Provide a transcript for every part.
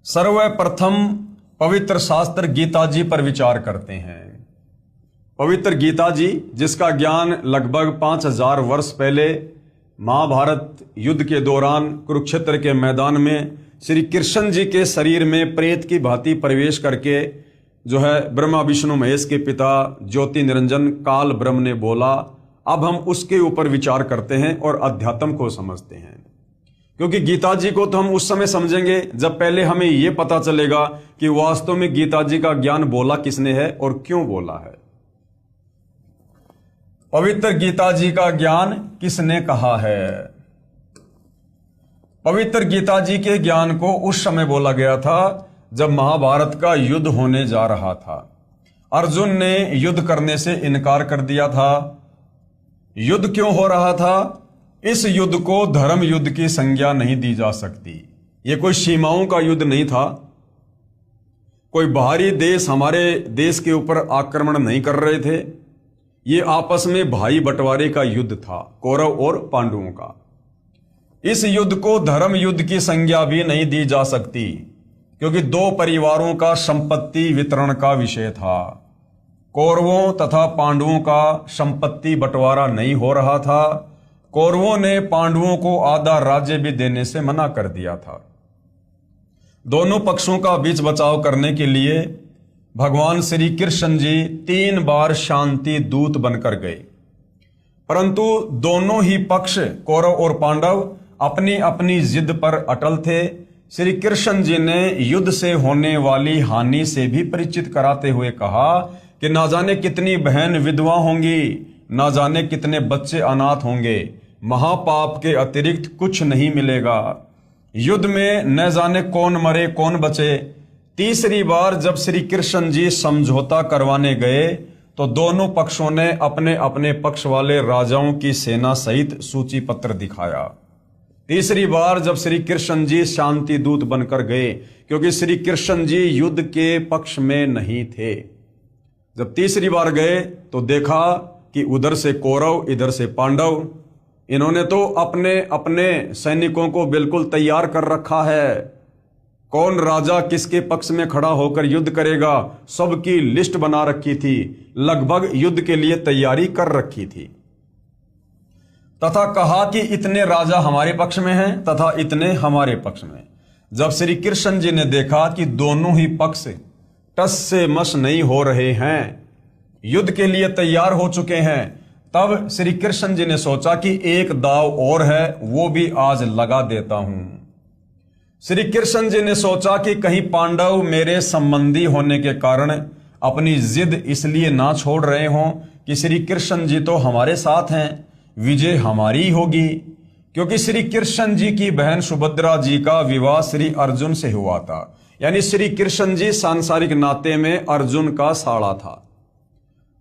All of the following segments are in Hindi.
सर्वप्रथम पवित्र शास्त्र गीता जी पर विचार करते हैं। पवित्र गीता जी, जिसका ज्ञान लगभग 5000 वर्ष पहले महाभारत युद्ध के दौरान कुरुक्षेत्र के मैदान में श्री कृष्ण जी के शरीर में प्रेत की भांति प्रवेश करके जो है ब्रह्मा विष्णु महेश के पिता ज्योति निरंजन काल ब्रह्म ने बोला, अब हम उसके ऊपर विचार करते हैं और अध्यात्म को समझते हैं। क्योंकि गीता जी को तो हम उस समय समझेंगे जब पहले हमें यह पता चलेगा कि वास्तव में गीता जी का ज्ञान बोला किसने है और क्यों बोला है। पवित्र गीता जी का ज्ञान किसने कहा है? पवित्र गीता जी के ज्ञान को उस समय बोला गया था जब महाभारत का युद्ध होने जा रहा था। अर्जुन ने युद्ध करने से इनकार कर दिया था। युद्ध क्यों हो रहा था? इस युद्ध को धर्म युद्ध की संज्ञा नहीं दी जा सकती। यह कोई सीमाओं का युद्ध नहीं था। कोई बाहरी देश हमारे देश के ऊपर आक्रमण नहीं कर रहे थे। ये आपस में भाई बंटवारे का युद्ध था, कौरव और पांडवों का। इस युद्ध को धर्म युद्ध की संज्ञा भी नहीं दी जा सकती, क्योंकि दो परिवारों का संपत्ति वितरण का विषय था। कौरवों तथा पांडवों का संपत्ति बंटवारा नहीं हो रहा था। कौरवों ने पांडवों को आधा राज्य भी देने से मना कर दिया था। दोनों पक्षों का बीच बचाव करने के लिए भगवान श्री कृष्ण जी 3 बार शांति दूत बनकर गए, परंतु दोनों ही पक्ष कौरव और पांडव अपनी अपनी जिद पर अटल थे। श्री कृष्ण जी ने युद्ध से होने वाली हानि से भी परिचित कराते हुए कहा कि ना जाने कितनी बहन विधवा होंगी, ना जाने कितने बच्चे अनाथ होंगे, महापाप के अतिरिक्त कुछ नहीं मिलेगा। युद्ध में न जाने कौन मरे कौन बचे। तीसरी बार जब श्री कृष्ण जी समझौता करवाने गए तो दोनों पक्षों ने अपने अपने पक्ष वाले राजाओं की सेना सहित सूची पत्र दिखाया। तीसरी बार जब श्री कृष्ण जी शांति दूत बनकर गए, क्योंकि श्री कृष्ण जी युद्ध के पक्ष में नहीं थे। जब तीसरी बार गए तो देखा कि उधर से कौरव इधर से पांडव, इन्होंने तो अपने अपने सैनिकों को बिल्कुल तैयार कर रखा है। कौन राजा किसके पक्ष में खड़ा होकर युद्ध करेगा, सबकी लिस्ट बना रखी थी। लगभग युद्ध के लिए तैयारी कर रखी थी। तथा कहा कि इतने राजा हमारे पक्ष में हैं तथा इतने हमारे पक्ष में। जब श्री कृष्ण जी ने देखा कि दोनों ही पक्ष टस से मस नहीं हो रहे हैं, युद्ध के लिए तैयार हो चुके हैं, तब श्री कृष्ण जी ने सोचा कि एक दाव और है, वो भी आज लगा देता हूं। श्री कृष्ण जी ने सोचा कि कहीं पांडव मेरे संबंधी होने के कारण अपनी जिद इसलिए ना छोड़ रहे हों कि श्री कृष्ण जी तो हमारे साथ हैं, विजय हमारी होगी। क्योंकि श्री कृष्ण जी की बहन सुभद्रा जी का विवाह श्री अर्जुन से हुआ था, यानी श्री कृष्ण जी सांसारिक नाते में अर्जुन का साड़ा था।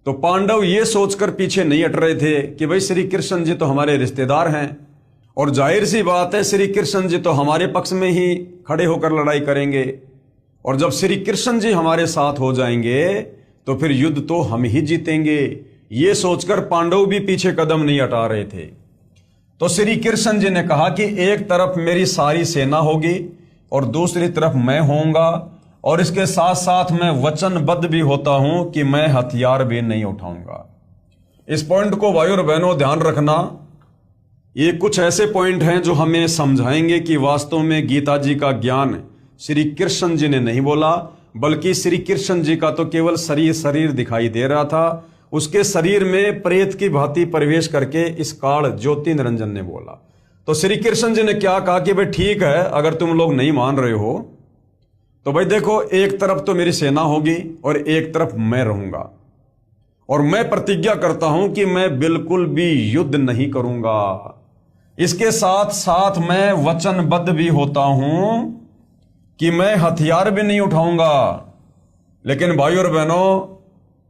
तो पांडव ये सोचकर पीछे नहीं हट रहे थे कि भाई श्री कृष्ण जी तो हमारे रिश्तेदार हैं और जाहिर सी बात है श्री कृष्ण जी तो हमारे पक्ष में ही खड़े होकर लड़ाई करेंगे, और जब श्री कृष्ण जी हमारे साथ हो जाएंगे तो फिर युद्ध तो हम ही जीतेंगे। ये सोचकर पांडव भी पीछे कदम नहीं हटा रहे थे। तो श्री कृष्ण जी ने कहा कि एक तरफ मेरी सारी सेना होगी और दूसरी तरफ मैं होऊंगा, और इसके साथ साथ मैं वचनबद्ध भी होता हूं कि मैं हथियार भी नहीं उठाऊंगा। इस पॉइंट को भाई और बहनों ध्यान रखना। ये कुछ ऐसे पॉइंट हैं जो हमें समझाएंगे कि वास्तव में गीता जी का ज्ञान श्री कृष्ण जी ने नहीं बोला, बल्कि श्री कृष्ण जी का तो केवल शरीर दिखाई दे रहा था। उसके शरीर में प्रेत की भांति प्रवेश करके इस काल ज्योति निरंजन ने बोला। तो श्री कृष्ण जी ने क्या कहा कि भाई ठीक है, अगर तुम लोग नहीं मान रहे हो तो भाई देखो, एक तरफ तो मेरी सेना होगी और एक तरफ मैं रहूंगा, और मैं प्रतिज्ञा करता हूं कि मैं बिल्कुल भी युद्ध नहीं करूंगा। इसके साथ साथ मैं वचनबद्ध भी होता हूं कि मैं हथियार भी नहीं उठाऊंगा। लेकिन भाई और बहनों,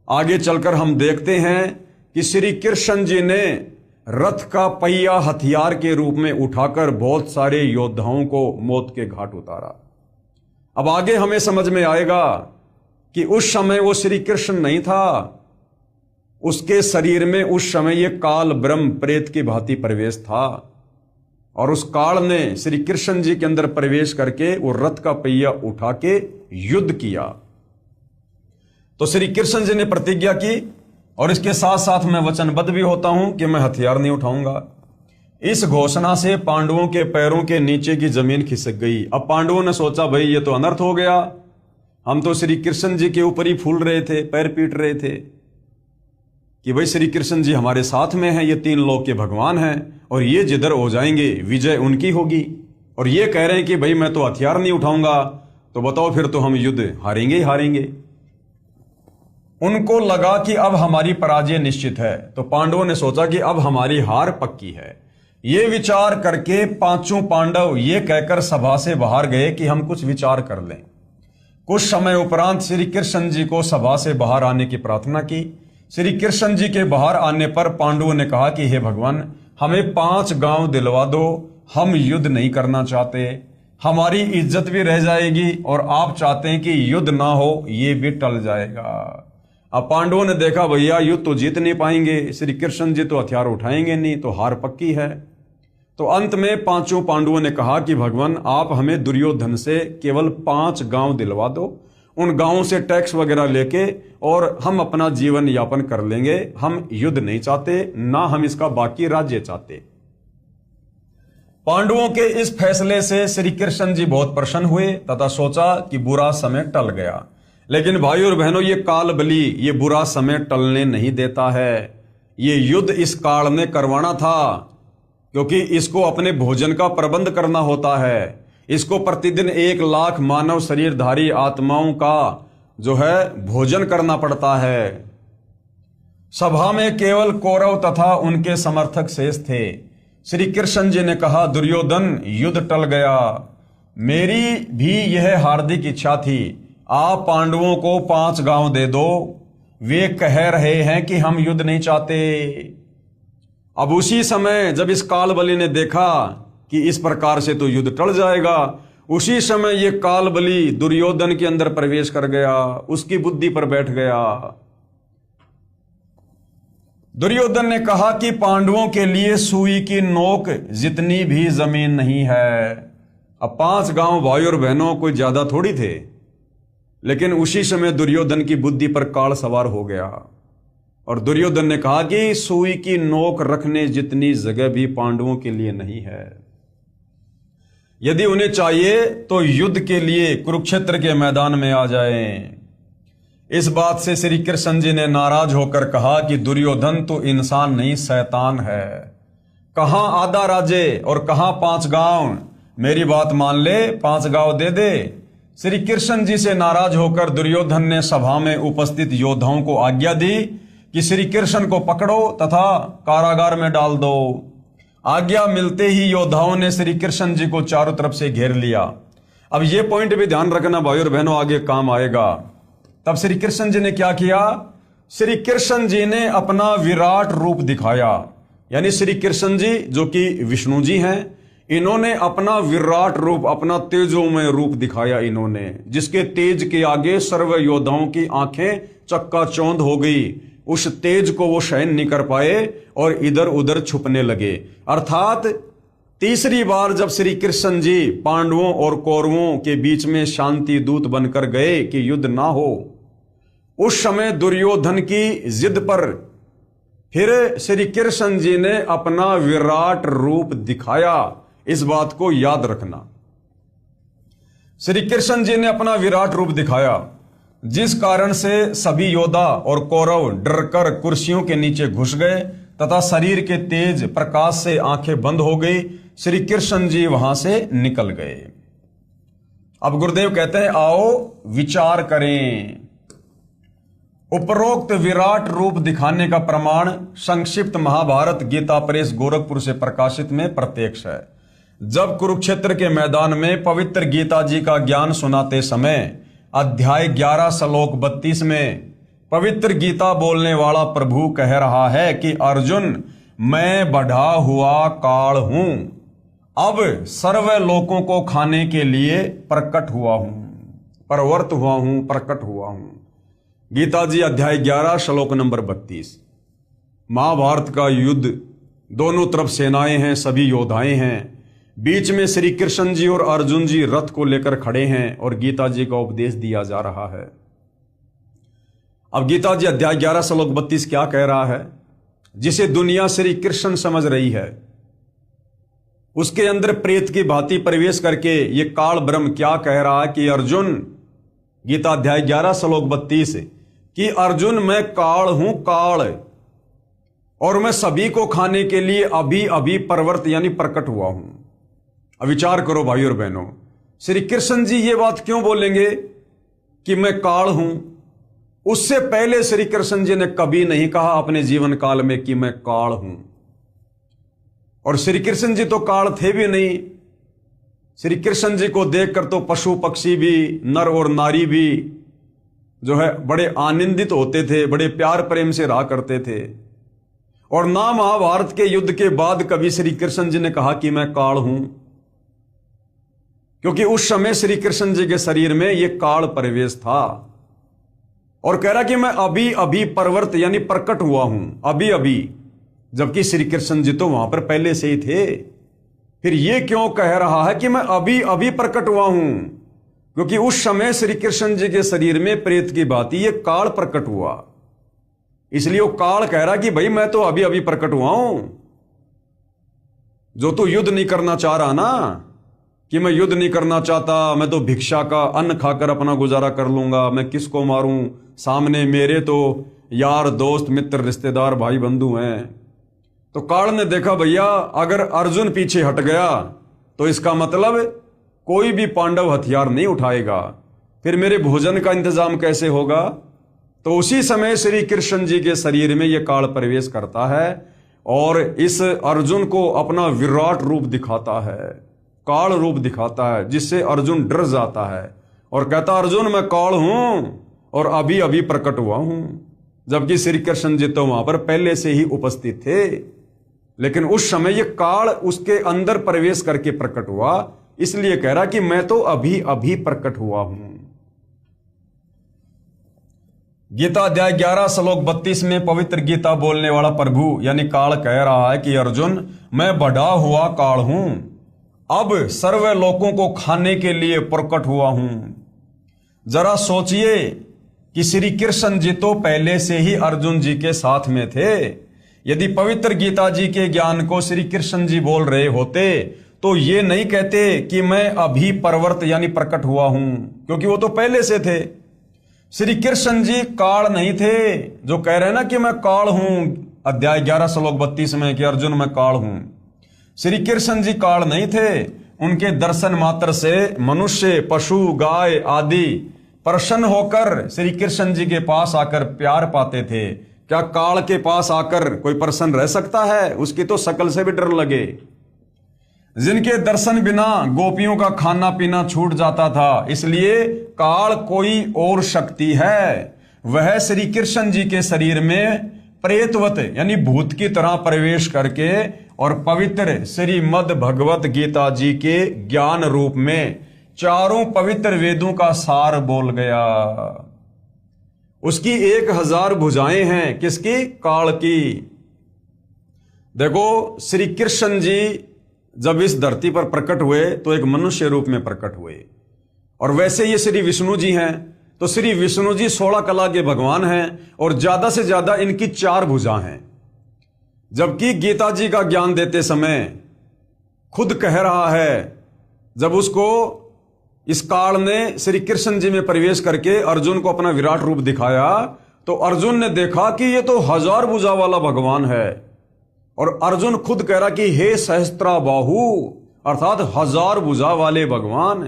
आगे चलकर हम देखते हैं कि श्री कृष्ण जी ने रथ का पहिया हथियार के रूप में उठाकर बहुत सारे योद्धाओं को मौत के घाट उतारा। अब आगे हमें समझ में आएगा कि उस समय वो श्री कृष्ण नहीं था, उसके शरीर में उस समय ये काल ब्रह्म प्रेत की भांति प्रवेश था। और उस काल ने श्री कृष्ण जी के अंदर प्रवेश करके वो रथ का पहिया उठा के युद्ध किया। तो श्री कृष्ण जी ने प्रतिज्ञा की और इसके साथ साथ मैं वचनबद्ध भी होता हूं कि मैं हथियार नहीं उठाऊंगा। इस घोषणा से पांडवों के पैरों के नीचे की जमीन खिसक गई। अब पांडवों ने सोचा भाई ये तो अनर्थ हो गया, हम तो श्री कृष्ण जी के ऊपर ही फूल रहे थे, पैर पीट रहे थे कि भाई श्री कृष्ण जी हमारे साथ में हैं, ये 3 लोक के भगवान हैं और ये जिधर हो जाएंगे विजय उनकी होगी। और ये कह रहे हैं कि भाई मैं तो हथियार नहीं उठाऊंगा, तो बताओ फिर तो हम युद्ध हारेंगे ही हारेंगे। उनको लगा कि अब हमारी पराजय निश्चित है। तो पांडवों ने सोचा कि अब हमारी हार पक्की है। ये विचार करके 5 पांडव ये कहकर सभा से बाहर गए कि हम कुछ विचार कर लें। कुछ समय उपरांत श्री कृष्ण जी को सभा से बाहर आने की प्रार्थना की। श्री कृष्ण जी के बाहर आने पर पांडवों ने कहा कि हे भगवान, हमें 5 गांव दिलवा दो, हम युद्ध नहीं करना चाहते, हमारी इज्जत भी रह जाएगी और आप चाहते हैं कि युद्ध ना हो, ये भी टल जाएगा। अब पांडवों ने देखा भैया युद्ध तो जीत नहीं पाएंगे, श्री कृष्ण जी तो हथियार उठाएंगे नहीं, तो हार पक्की है। तो अंत में 5 पांडवों ने कहा कि भगवान आप हमें दुर्योधन से केवल 5 गांव दिलवा दो, उन गांवों से टैक्स वगैरह लेके और हम अपना जीवन यापन कर लेंगे, हम युद्ध नहीं चाहते, ना हम इसका बाकी राज्य चाहते। पांडवों के इस फैसले से श्री कृष्ण जी बहुत प्रसन्न हुए तथा सोचा कि बुरा समय टल गया। लेकिन भाई और बहनों, ये काल बली ये बुरा समय टलने नहीं देता है। ये युद्ध इस काल ने करवाना था, क्योंकि इसको अपने भोजन का प्रबंध करना होता है। इसको प्रतिदिन 1 लाख मानव शरीरधारी आत्माओं का जो है भोजन करना पड़ता है। सभा में केवल कौरव तथा उनके समर्थक शेष थे। श्री कृष्ण जी ने कहा, दुर्योधन युद्ध टल गया, मेरी भी यह हार्दिक इच्छा थी, आप पांडवों को 5 गांव दे दो, वे कह रहे हैं कि हम युद्ध नहीं चाहते। अब उसी समय जब इस काल बलि ने देखा कि इस प्रकार से तो युद्ध टल जाएगा, उसी समय ये काल बलि दुर्योधन के अंदर प्रवेश कर गया, उसकी बुद्धि पर बैठ गया। दुर्योधन ने कहा कि पांडवों के लिए सुई की नोक जितनी भी जमीन नहीं है। अब 5 गांव भाई और बहनों कोई ज्यादा थोड़ी थे, लेकिन उसी समय दुर्योधन की बुद्धि पर काल सवार हो गया और दुर्योधन ने कहा कि सुई की नोक रखने जितनी जगह भी पांडवों के लिए नहीं है। यदि उन्हें चाहिए तो युद्ध के लिए कुरुक्षेत्र के मैदान में आ जाएं। इस बात से श्री कृष्ण जी ने नाराज होकर कहा कि दुर्योधन तो इंसान नहीं शैतान है, कहां आधा राज्य और कहां 5 गांव, मेरी बात मान ले, 5 गांव दे दे। श्री कृष्ण जी से नाराज होकर दुर्योधन ने सभा में उपस्थित योद्धाओं को आज्ञा दी कि श्री कृष्ण को पकड़ो तथा कारागार में डाल दो। आज्ञा मिलते ही योद्धाओं ने श्री कृष्ण जी को चारों तरफ से घेर लिया। अब ये पॉइंट भी ध्यान रखना भाई और बहनों, आगे काम आएगा। तब श्री कृष्ण जी ने क्या किया? श्री कृष्ण जी ने अपना विराट रूप दिखाया। यानी श्री कृष्ण जी जो कि विष्णु जी हैं, इन्होंने अपना विराट रूप, अपना तेजोमय रूप दिखाया इन्होंने, जिसके तेज के आगे सर्व योद्धाओं की आंखें चक्काचौंध हो गई। उस तेज को वो सहन नहीं कर पाए और इधर उधर छुपने लगे। अर्थात तीसरी बार जब श्री कृष्ण जी पांडवों और कौरवों के बीच में शांति दूत बनकर गए कि युद्ध ना हो, उस समय दुर्योधन की जिद पर फिर श्री कृष्ण जी ने अपना विराट रूप दिखाया। इस बात को याद रखना, श्री कृष्ण जी ने अपना विराट रूप दिखाया, जिस कारण से सभी योद्धा और कौरव डरकर कुर्सियों के नीचे घुस गए तथा शरीर के तेज प्रकाश से आंखें बंद हो गई। श्री कृष्ण जी वहां से निकल गए। अब गुरुदेव कहते हैं, आओ विचार करें। उपरोक्त विराट रूप दिखाने का प्रमाण संक्षिप्त महाभारत गीता प्रेस गोरखपुर से प्रकाशित में प्रत्यक्ष है। जब कुरुक्षेत्र के मैदान में पवित्र गीता जी का ज्ञान सुनाते समय अध्याय 11 श्लोक 32 में पवित्र गीता बोलने वाला प्रभु कह रहा है कि अर्जुन, मैं बढ़ा हुआ काल हूं, अब सर्व लोकों को खाने के लिए प्रकट हुआ हूं, प्रवर्त हुआ हूं, प्रकट हुआ हूं। गीता जी अध्याय 11 श्लोक नंबर 32। महाभारत का युद्ध, दोनों तरफ सेनाएं हैं, सभी योद्धाएं हैं। बीच में श्री कृष्ण जी और अर्जुन जी रथ को लेकर खड़े हैं और गीता जी का उपदेश दिया जा रहा है। अब गीता जी अध्याय 11 श्लोक 32 क्या कह रहा है? जिसे दुनिया श्री कृष्ण समझ रही है, उसके अंदर प्रेत की भांति प्रवेश करके ये काल ब्रह्म क्या कह रहा है कि अर्जुन, गीता अध्याय 11 श्लोक 32, कि अर्जुन मैं काल हूं, काल, और मैं सभी को खाने के लिए अभी अभी प्रवर्त यानी प्रकट हुआ हूं। अब विचार करो भाई और बहनों, श्री कृष्ण जी ये बात क्यों बोलेंगे कि मैं काल हूं? उससे पहले श्री कृष्ण जी ने कभी नहीं कहा अपने जीवन काल में कि मैं काल हूं। और श्री कृष्ण जी तो काल थे भी नहीं। श्री कृष्ण जी को देखकर तो पशु पक्षी भी, नर और नारी भी जो है बड़े आनंदित होते थे, बड़े प्यार प्रेम से रहा करते थे। और ना महाभारत के युद्ध के बाद कभी श्री कृष्ण जी ने कहा कि मैं काल हूं, क्योंकि उस समय श्री कृष्ण जी के शरीर में यह काल प्रवेश था। और कह रहा कि मैं अभी अभी प्रवर्त यानी प्रकट हुआ हूं, अभी अभी, जबकि श्री कृष्ण जी तो वहां पर पहले से ही थे। फिर यह क्यों कह रहा है कि मैं अभी अभी प्रकट हुआ हूं? क्योंकि उस समय श्री कृष्ण जी के शरीर में प्रेत की भांति यह काल प्रकट हुआ, इसलिए वो काल कह रहा कि भाई मैं तो अभी अभी प्रकट हुआ हूं। जो तू युद्ध नहीं करना चाह रहा ना, कि मैं युद्ध नहीं करना चाहता, मैं तो भिक्षा का अन्न खाकर अपना गुजारा कर लूंगा, मैं किसको मारूं, सामने मेरे तो यार दोस्त मित्र रिश्तेदार भाई बंधु हैं। तो काल ने देखा भैया अगर अर्जुन पीछे हट गया तो इसका मतलब कोई भी पांडव हथियार नहीं उठाएगा, फिर मेरे भोजन का इंतजाम कैसे होगा? तो उसी समय श्री कृष्ण जी के शरीर में यह काल प्रवेश करता है और इस अर्जुन को अपना विराट रूप दिखाता है, काल रूप दिखाता है, जिससे अर्जुन डर जाता है और कहता अर्जुन मैं काल हूं और अभी अभी प्रकट हुआ हूं। जबकि श्री कृष्ण जी तो वहां पर पहले से ही उपस्थित थे, लेकिन उस समय यह काल उसके अंदर प्रवेश करके प्रकट हुआ, इसलिए कह रहा कि मैं तो अभी अभी प्रकट हुआ हूं। गीता अध्याय 11 श्लोक 32 में पवित्र गीता बोलने वाला प्रभु यानी काल कह रहा है कि अर्जुन मैं बढ़ा हुआ काल हूं, अब सर्व लोगों को खाने के लिए प्रकट हुआ हूं। जरा सोचिए कि श्री कृष्ण जी तो पहले से ही अर्जुन जी के साथ में थे। यदि पवित्र गीता जी के ज्ञान को श्री कृष्ण जी बोल रहे होते तो ये नहीं कहते कि मैं अभी प्रवर्त यानी प्रकट हुआ हूं, क्योंकि वो तो पहले से थे। श्री कृष्ण जी काल नहीं थे जो कह रहे हैं ना कि मैं काल हूं, अध्याय 11 श्लोक 32 में कि अर्जुन मैं काल हूं। श्री कृष्ण जी काल नहीं थे, उनके दर्शन मात्र से मनुष्य, पशु, गाय आदि प्रसन्न होकर श्री कृष्ण जी के पास आकर प्यार पाते थे। क्या काल के पास आकर कोई प्रसन्न रह सकता है? उसकी तो शकल से भी डर लगे। जिनके दर्शन बिना गोपियों का खाना पीना छूट जाता था, इसलिए काल कोई और शक्ति है, वह श्री कृष्ण जी के शरीर में प्रेतवत यानी भूत की तरह प्रवेश करके और पवित्र श्रीमद् भगवत गीता जी के ज्ञान रूप में चारों पवित्र वेदों का सार बोल गया। उसकी 1000 भुजाएं हैं, किसकी? काल की। देखो श्री कृष्ण जी जब इस धरती पर प्रकट हुए तो एक मनुष्य रूप में प्रकट हुए, और वैसे ये श्री विष्णु जी हैं, तो श्री विष्णु जी 16 कला के भगवान हैं और ज्यादा से ज्यादा इनकी 4 भुजा हैं। जबकि गीता जी का ज्ञान देते समय खुद कह रहा है, जब उसको इस काल ने श्री कृष्ण जी में प्रवेश करके अर्जुन को अपना विराट रूप दिखाया, तो अर्जुन ने देखा कि ये तो 1000 भुजा वाला भगवान है। और अर्जुन खुद कह रहा कि हे सहस्त्रा बाहु, अर्थात 1000 भुजा वाले भगवान।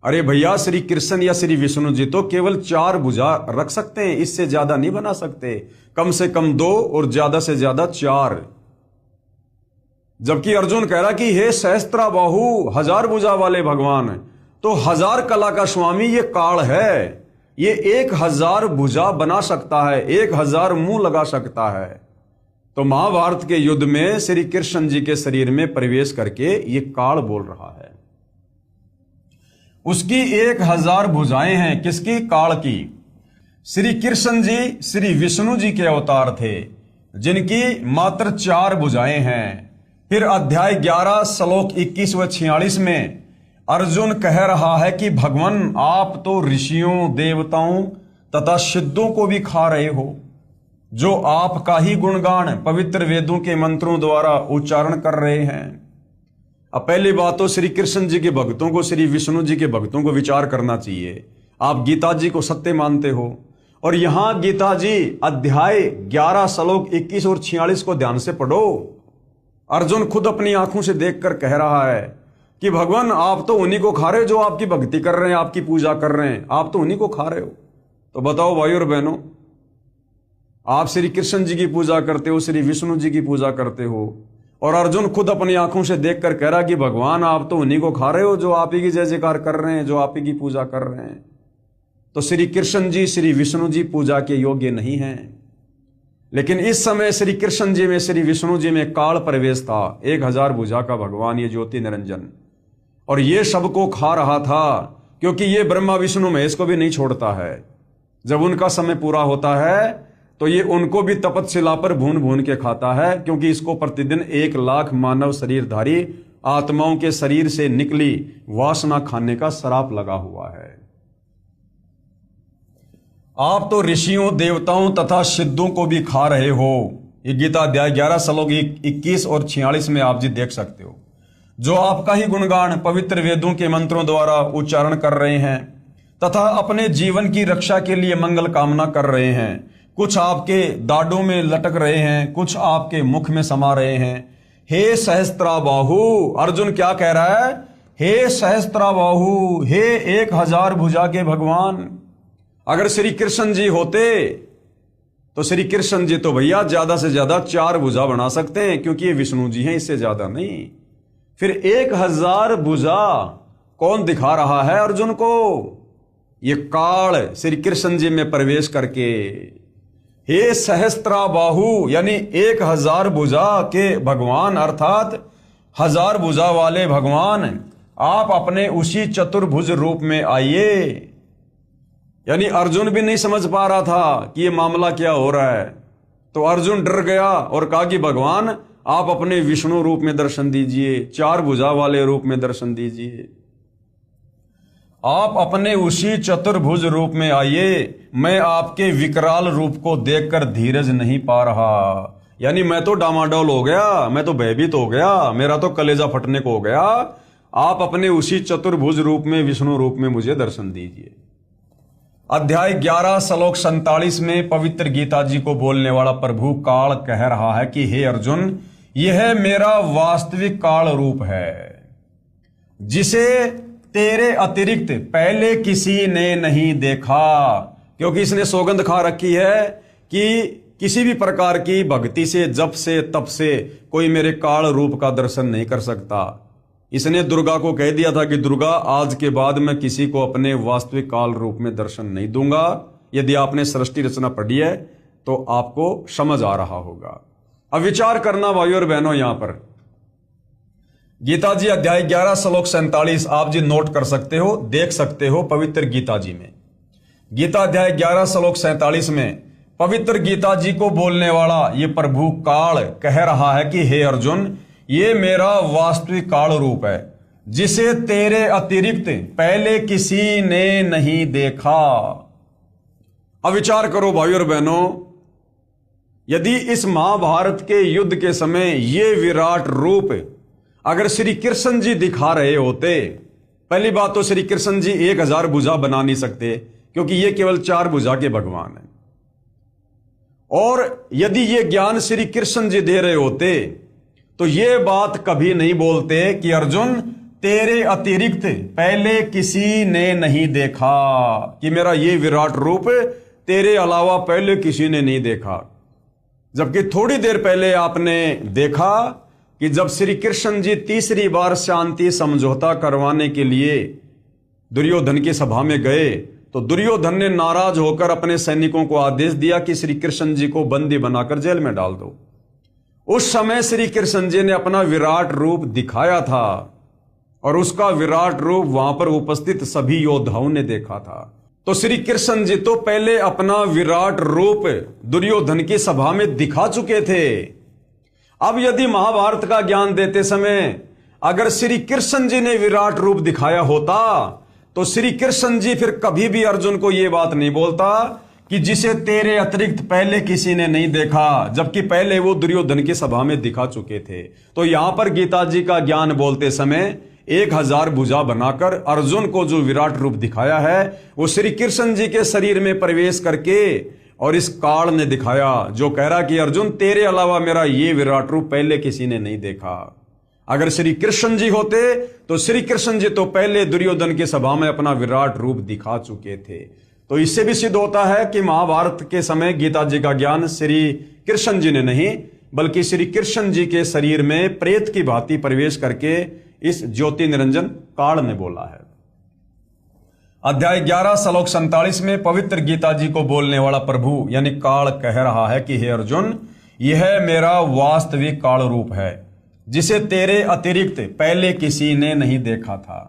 अरे भैया श्री कृष्ण या श्री विष्णु जी तो केवल 4 भुजा रख सकते हैं, इससे ज्यादा नहीं बना सकते। कम से कम 2 और ज्यादा से ज्यादा 4। जबकि अर्जुन कह रहा कि हे सहस्त्रा बाहु, 1000 भुजा वाले भगवान, तो 1000 कला का स्वामी ये काल है। ये 1000 भुजा बना सकता है, 1000 मुंह लगा सकता है। तो महाभारत के युद्ध में श्री कृष्ण जी के शरीर में प्रवेश करके ये काल बोल रहा है। उसकी 1000 भुजाएं हैं, किसकी? काल की। श्री कृष्ण जी श्री विष्णु जी के अवतार थे, जिनकी मात्र 4 भुजाएं हैं। फिर अध्याय 11 श्लोक 21 व 46 में अर्जुन कह रहा है कि भगवान आप तो ऋषियों, देवताओं तथा सिद्धों को भी खा रहे हो, जो आपका ही गुणगान पवित्र वेदों के मंत्रों द्वारा उच्चारण कर रहे हैं। अब पहली बात तो श्री कृष्ण जी के भक्तों को, श्री विष्णु जी के भक्तों को विचार करना चाहिए। आप गीता जी को सत्य मानते हो, और यहां गीता जी अध्याय 11 श्लोक 21 और 46 को ध्यान से पढ़ो। अर्जुन खुद अपनी आंखों से देखकर कह रहा है कि भगवान आप तो उन्हीं को खा रहे हो जो आपकी भक्ति कर रहे हैं, आपकी पूजा कर रहे हैं, आप तो उन्हीं को खा रहे हो। तो बताओ भाई और बहनों, आप श्री कृष्ण जी की पूजा करते हो, श्री विष्णु जी की पूजा करते हो, और अर्जुन खुद अपनी आंखों से देखकर कह रहा कि भगवान आप तो उन्हीं को खा रहे हो जो आप ही की जय जयकार कर रहे हैं, जो आप ही की पूजा कर रहे हैं। तो श्री कृष्ण जी, श्री विष्णु जी पूजा के योग्य नहीं हैं। लेकिन इस समय श्री कृष्ण जी में, श्री विष्णु जी में काल प्रवेश था, 1000 भुजा का भगवान, ये ज्योति निरंजन, और ये सबको खा रहा था, क्योंकि ये ब्रह्मा विष्णु महेश को भी नहीं छोड़ता है। जब उनका समय पूरा होता है तो ये उनको भी तपतशिला पर भून भून के खाता है, क्योंकि इसको प्रतिदिन 1 लाख मानव शरीरधारी आत्माओं के शरीर से निकली वासना खाने का श्राप लगा हुआ है। आप तो ऋषियों, देवताओं तथा सिद्धों को भी खा रहे हो। ये गीता अध्याय 11 श्लोक 21 और 46 में आप जी देख सकते हो। जो आपका ही गुणगान पवित्र वेदों के मंत्रों द्वारा उच्चारण कर रहे हैं तथा अपने जीवन की रक्षा के लिए मंगल कामना कर रहे हैं। कुछ आपके दाढ़ों में लटक रहे हैं, कुछ आपके मुख में समा रहे हैं। हे सहस्त्राबाहु, अर्जुन क्या कह रहा है? हे सहस्त्राबाहु, हे 1000 भुजा के भगवान। अगर श्री कृष्ण जी होते तो श्री कृष्ण जी तो भैया ज्यादा से ज्यादा 4 भुजा बना सकते हैं, क्योंकि ये विष्णु जी हैं, इससे ज्यादा नहीं। फिर 1000 भुजा कौन दिखा रहा है अर्जुन को? ये काल श्री कृष्ण जी में प्रवेश करके। हे सहस्त्राबाहु यानी 1000 भुजा के भगवान, अर्थात 1000 भुजा वाले भगवान, आप अपने उसी चतुर्भुज रूप में आइए। यानी अर्जुन भी नहीं समझ पा रहा था कि ये मामला क्या हो रहा है, तो अर्जुन डर गया और कहा कि भगवान आप अपने विष्णु रूप में दर्शन दीजिए, 4 भुजा वाले रूप में दर्शन दीजिए, आप अपने उसी चतुर्भुज रूप में आइए। मैं आपके विकराल रूप को देखकर धीरज नहीं पा रहा। यानी मैं तो डामाडोल हो गया, मैं तो भयभीत हो गया, मेरा तो कलेजा फटने को हो गया। आप अपने उसी चतुर्भुज रूप में, विष्णु रूप में मुझे दर्शन दीजिए। अध्याय 11 श्लोक 47 में पवित्र गीता जी को बोलने वाला प्रभु काल कह रहा है कि हे अर्जुन, यह मेरा वास्तविक काल रूप है, जिसे तेरे अतिरिक्त पहले किसी ने नहीं देखा। क्योंकि इसने सौगंध खा रखी है कि किसी भी प्रकार की भक्ति से, जप से, तप से कोई मेरे काल रूप का दर्शन नहीं कर सकता। इसने दुर्गा को कह दिया था कि दुर्गा, आज के बाद मैं किसी को अपने वास्तविक काल रूप में दर्शन नहीं दूंगा। यदि आपने सृष्टि रचना पढ़ी है तो आपको समझ आ रहा होगा। अब विचार करना भाइयों और बहनों, यहां पर गीता जी अध्याय 11 श्लोक 47 आप जी नोट कर सकते हो, देख सकते हो पवित्र गीता जी में। गीता अध्याय 11 श्लोक 47 में पवित्र गीता जी को बोलने वाला ये प्रभु काल कह रहा है कि हे अर्जुन, ये मेरा वास्तविक काल रूप है, जिसे तेरे अतिरिक्त पहले किसी ने नहीं देखा। अब विचार करो भाइयों और बहनों, यदि इस महाभारत के युद्ध के समय ये विराट रूप अगर श्री कृष्ण जी दिखा रहे होते, पहली बात तो श्री कृष्ण जी 1000 भुजा बना नहीं सकते, क्योंकि ये केवल 4 भुजा के भगवान हैं। और यदि ये ज्ञान श्री कृष्ण जी दे रहे होते तो ये बात कभी नहीं बोलते कि अर्जुन, तेरे अतिरिक्त पहले किसी ने नहीं देखा, कि मेरा ये विराट रूप तेरे अलावा पहले किसी ने नहीं देखा। जबकि थोड़ी देर पहले आपने देखा कि जब श्री कृष्ण जी तीसरी बार शांति समझौता करवाने के लिए दुर्योधन की सभा में गए, तो दुर्योधन ने नाराज होकर अपने सैनिकों को आदेश दिया कि श्री कृष्ण जी को बंदी बनाकर जेल में डाल दो। उस समय श्री कृष्ण जी ने अपना विराट रूप दिखाया था, और उसका विराट रूप वहां पर उपस्थित सभी योद्धाओं ने देखा था। तो श्री कृष्ण जी तो पहले अपना विराट रूप दुर्योधन की सभा में दिखा चुके थे। अब यदि महाभारत का ज्ञान देते समय अगर श्री कृष्ण जी ने विराट रूप दिखाया होता तो श्री कृष्ण जी फिर कभी भी अर्जुन को यह बात नहीं बोलता कि जिसे तेरे अतिरिक्त पहले किसी ने नहीं देखा, जबकि पहले वो दुर्योधन की सभा में दिखा चुके थे। तो यहां पर गीता जी का ज्ञान बोलते समय 1000 भुजा बनाकर अर्जुन को जो विराट रूप दिखाया है वो श्री कृष्ण जी के शरीर में प्रवेश करके और इस काल ने दिखाया, जो कह रहा कि अर्जुन तेरे अलावा मेरा ये विराट रूप पहले किसी ने नहीं देखा। अगर श्री कृष्ण जी होते तो श्री कृष्ण जी तो पहले दुर्योधन की सभा में अपना विराट रूप दिखा चुके थे। तो इससे भी सिद्ध होता है कि महाभारत के समय गीता जी का ज्ञान श्री कृष्ण जी ने नहीं बल्कि श्री कृष्ण जी के शरीर में प्रेत की भांति प्रवेश करके इस ज्योति निरंजन काल ने बोला है। अध्याय 11 श्लोक 47 में पवित्र गीता जी को बोलने वाला प्रभु यानी काल कह रहा है कि हे अर्जुन, यह मेरा वास्तविक काल रूप है जिसे तेरे अतिरिक्त पहले किसी ने नहीं देखा था।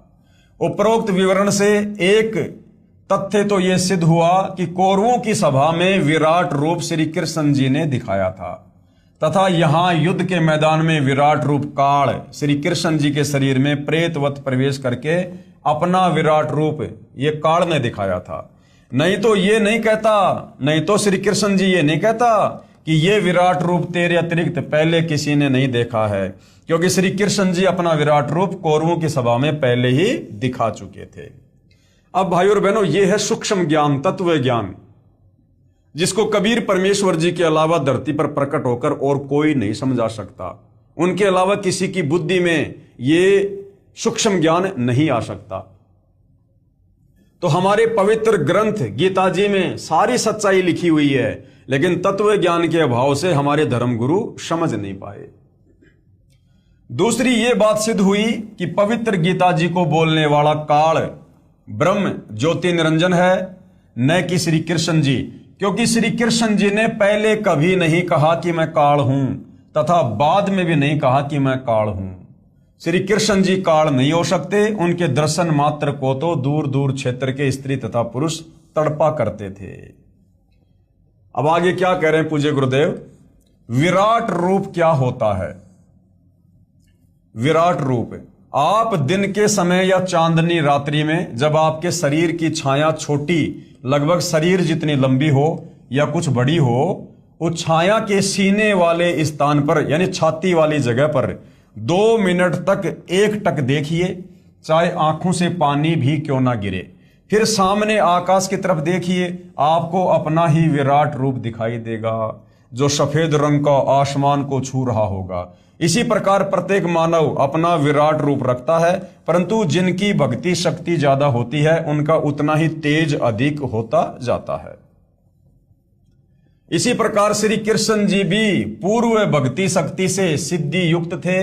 उपरोक्त विवरण से एक तथ्य तो यह सिद्ध हुआ कि कौरवों की सभा में विराट रूप श्री कृष्ण जी ने दिखाया था तथा यहां युद्ध के मैदान में विराट रूप काल श्री कृष्ण जी के शरीर में प्रेतवत प्रवेश करके अपना विराट रूप ये काल ने दिखाया था। नहीं तो ये नहीं कहता, नहीं तो श्री कृष्ण जी ये नहीं कहता कि ये विराट रूप तेरे अतिरिक्त पहले किसी ने नहीं देखा है, क्योंकि श्री कृष्ण जी अपना विराट रूप कौरवों की सभा में पहले ही दिखा चुके थे। अब भाई और बहनों, ये है सूक्ष्म ज्ञान, तत्व ज्ञान, जिसको कबीर परमेश्वर जी के अलावा धरती पर प्रकट होकर और कोई नहीं समझा सकता। उनके अलावा किसी की बुद्धि में ये सूक्ष्म ज्ञान नहीं आ सकता। तो हमारे पवित्र ग्रंथ गीता जी में सारी सच्चाई लिखी हुई है, लेकिन तत्व ज्ञान के अभाव से हमारे धर्मगुरु समझ नहीं पाए। दूसरी ये बात सिद्ध हुई कि पवित्र गीता जी को बोलने वाला काल ब्रह्म ज्योति निरंजन है, न कि श्री कृष्ण जी, क्योंकि श्री कृष्ण जी ने पहले कभी नहीं कहा कि मैं काल हूं तथा बाद में भी नहीं कहा कि मैं काल हूं। श्री कृष्ण जी काल नहीं हो सकते, उनके दर्शन मात्र को तो दूर दूर क्षेत्र के स्त्री तथा पुरुष तड़पा करते थे। अब आगे क्या कह रहे हैं पूज्य गुरुदेव, विराट रूप क्या होता है? विराट रूप आप दिन के समय या चांदनी रात्रि में जब आपके शरीर की छाया छोटी लगभग शरीर जितनी लंबी हो या कुछ बड़ी हो, उस छाया के सीने वाले स्थान पर यानी छाती वाली जगह पर 2 मिनट तक एक टक देखिए, चाहे आंखों से पानी भी क्यों ना गिरे। फिर सामने आकाश की तरफ देखिए, आपको अपना ही विराट रूप दिखाई देगा जो सफेद रंग का आसमान को छू रहा होगा। इसी प्रकार प्रत्येक मानव अपना विराट रूप रखता है, परंतु जिनकी भक्ति शक्ति ज्यादा होती है उनका उतना ही तेज अधिक होता जाता है। इसी प्रकार श्री कृष्ण जी भी पूर्व भक्ति शक्ति से सिद्धि युक्त थे।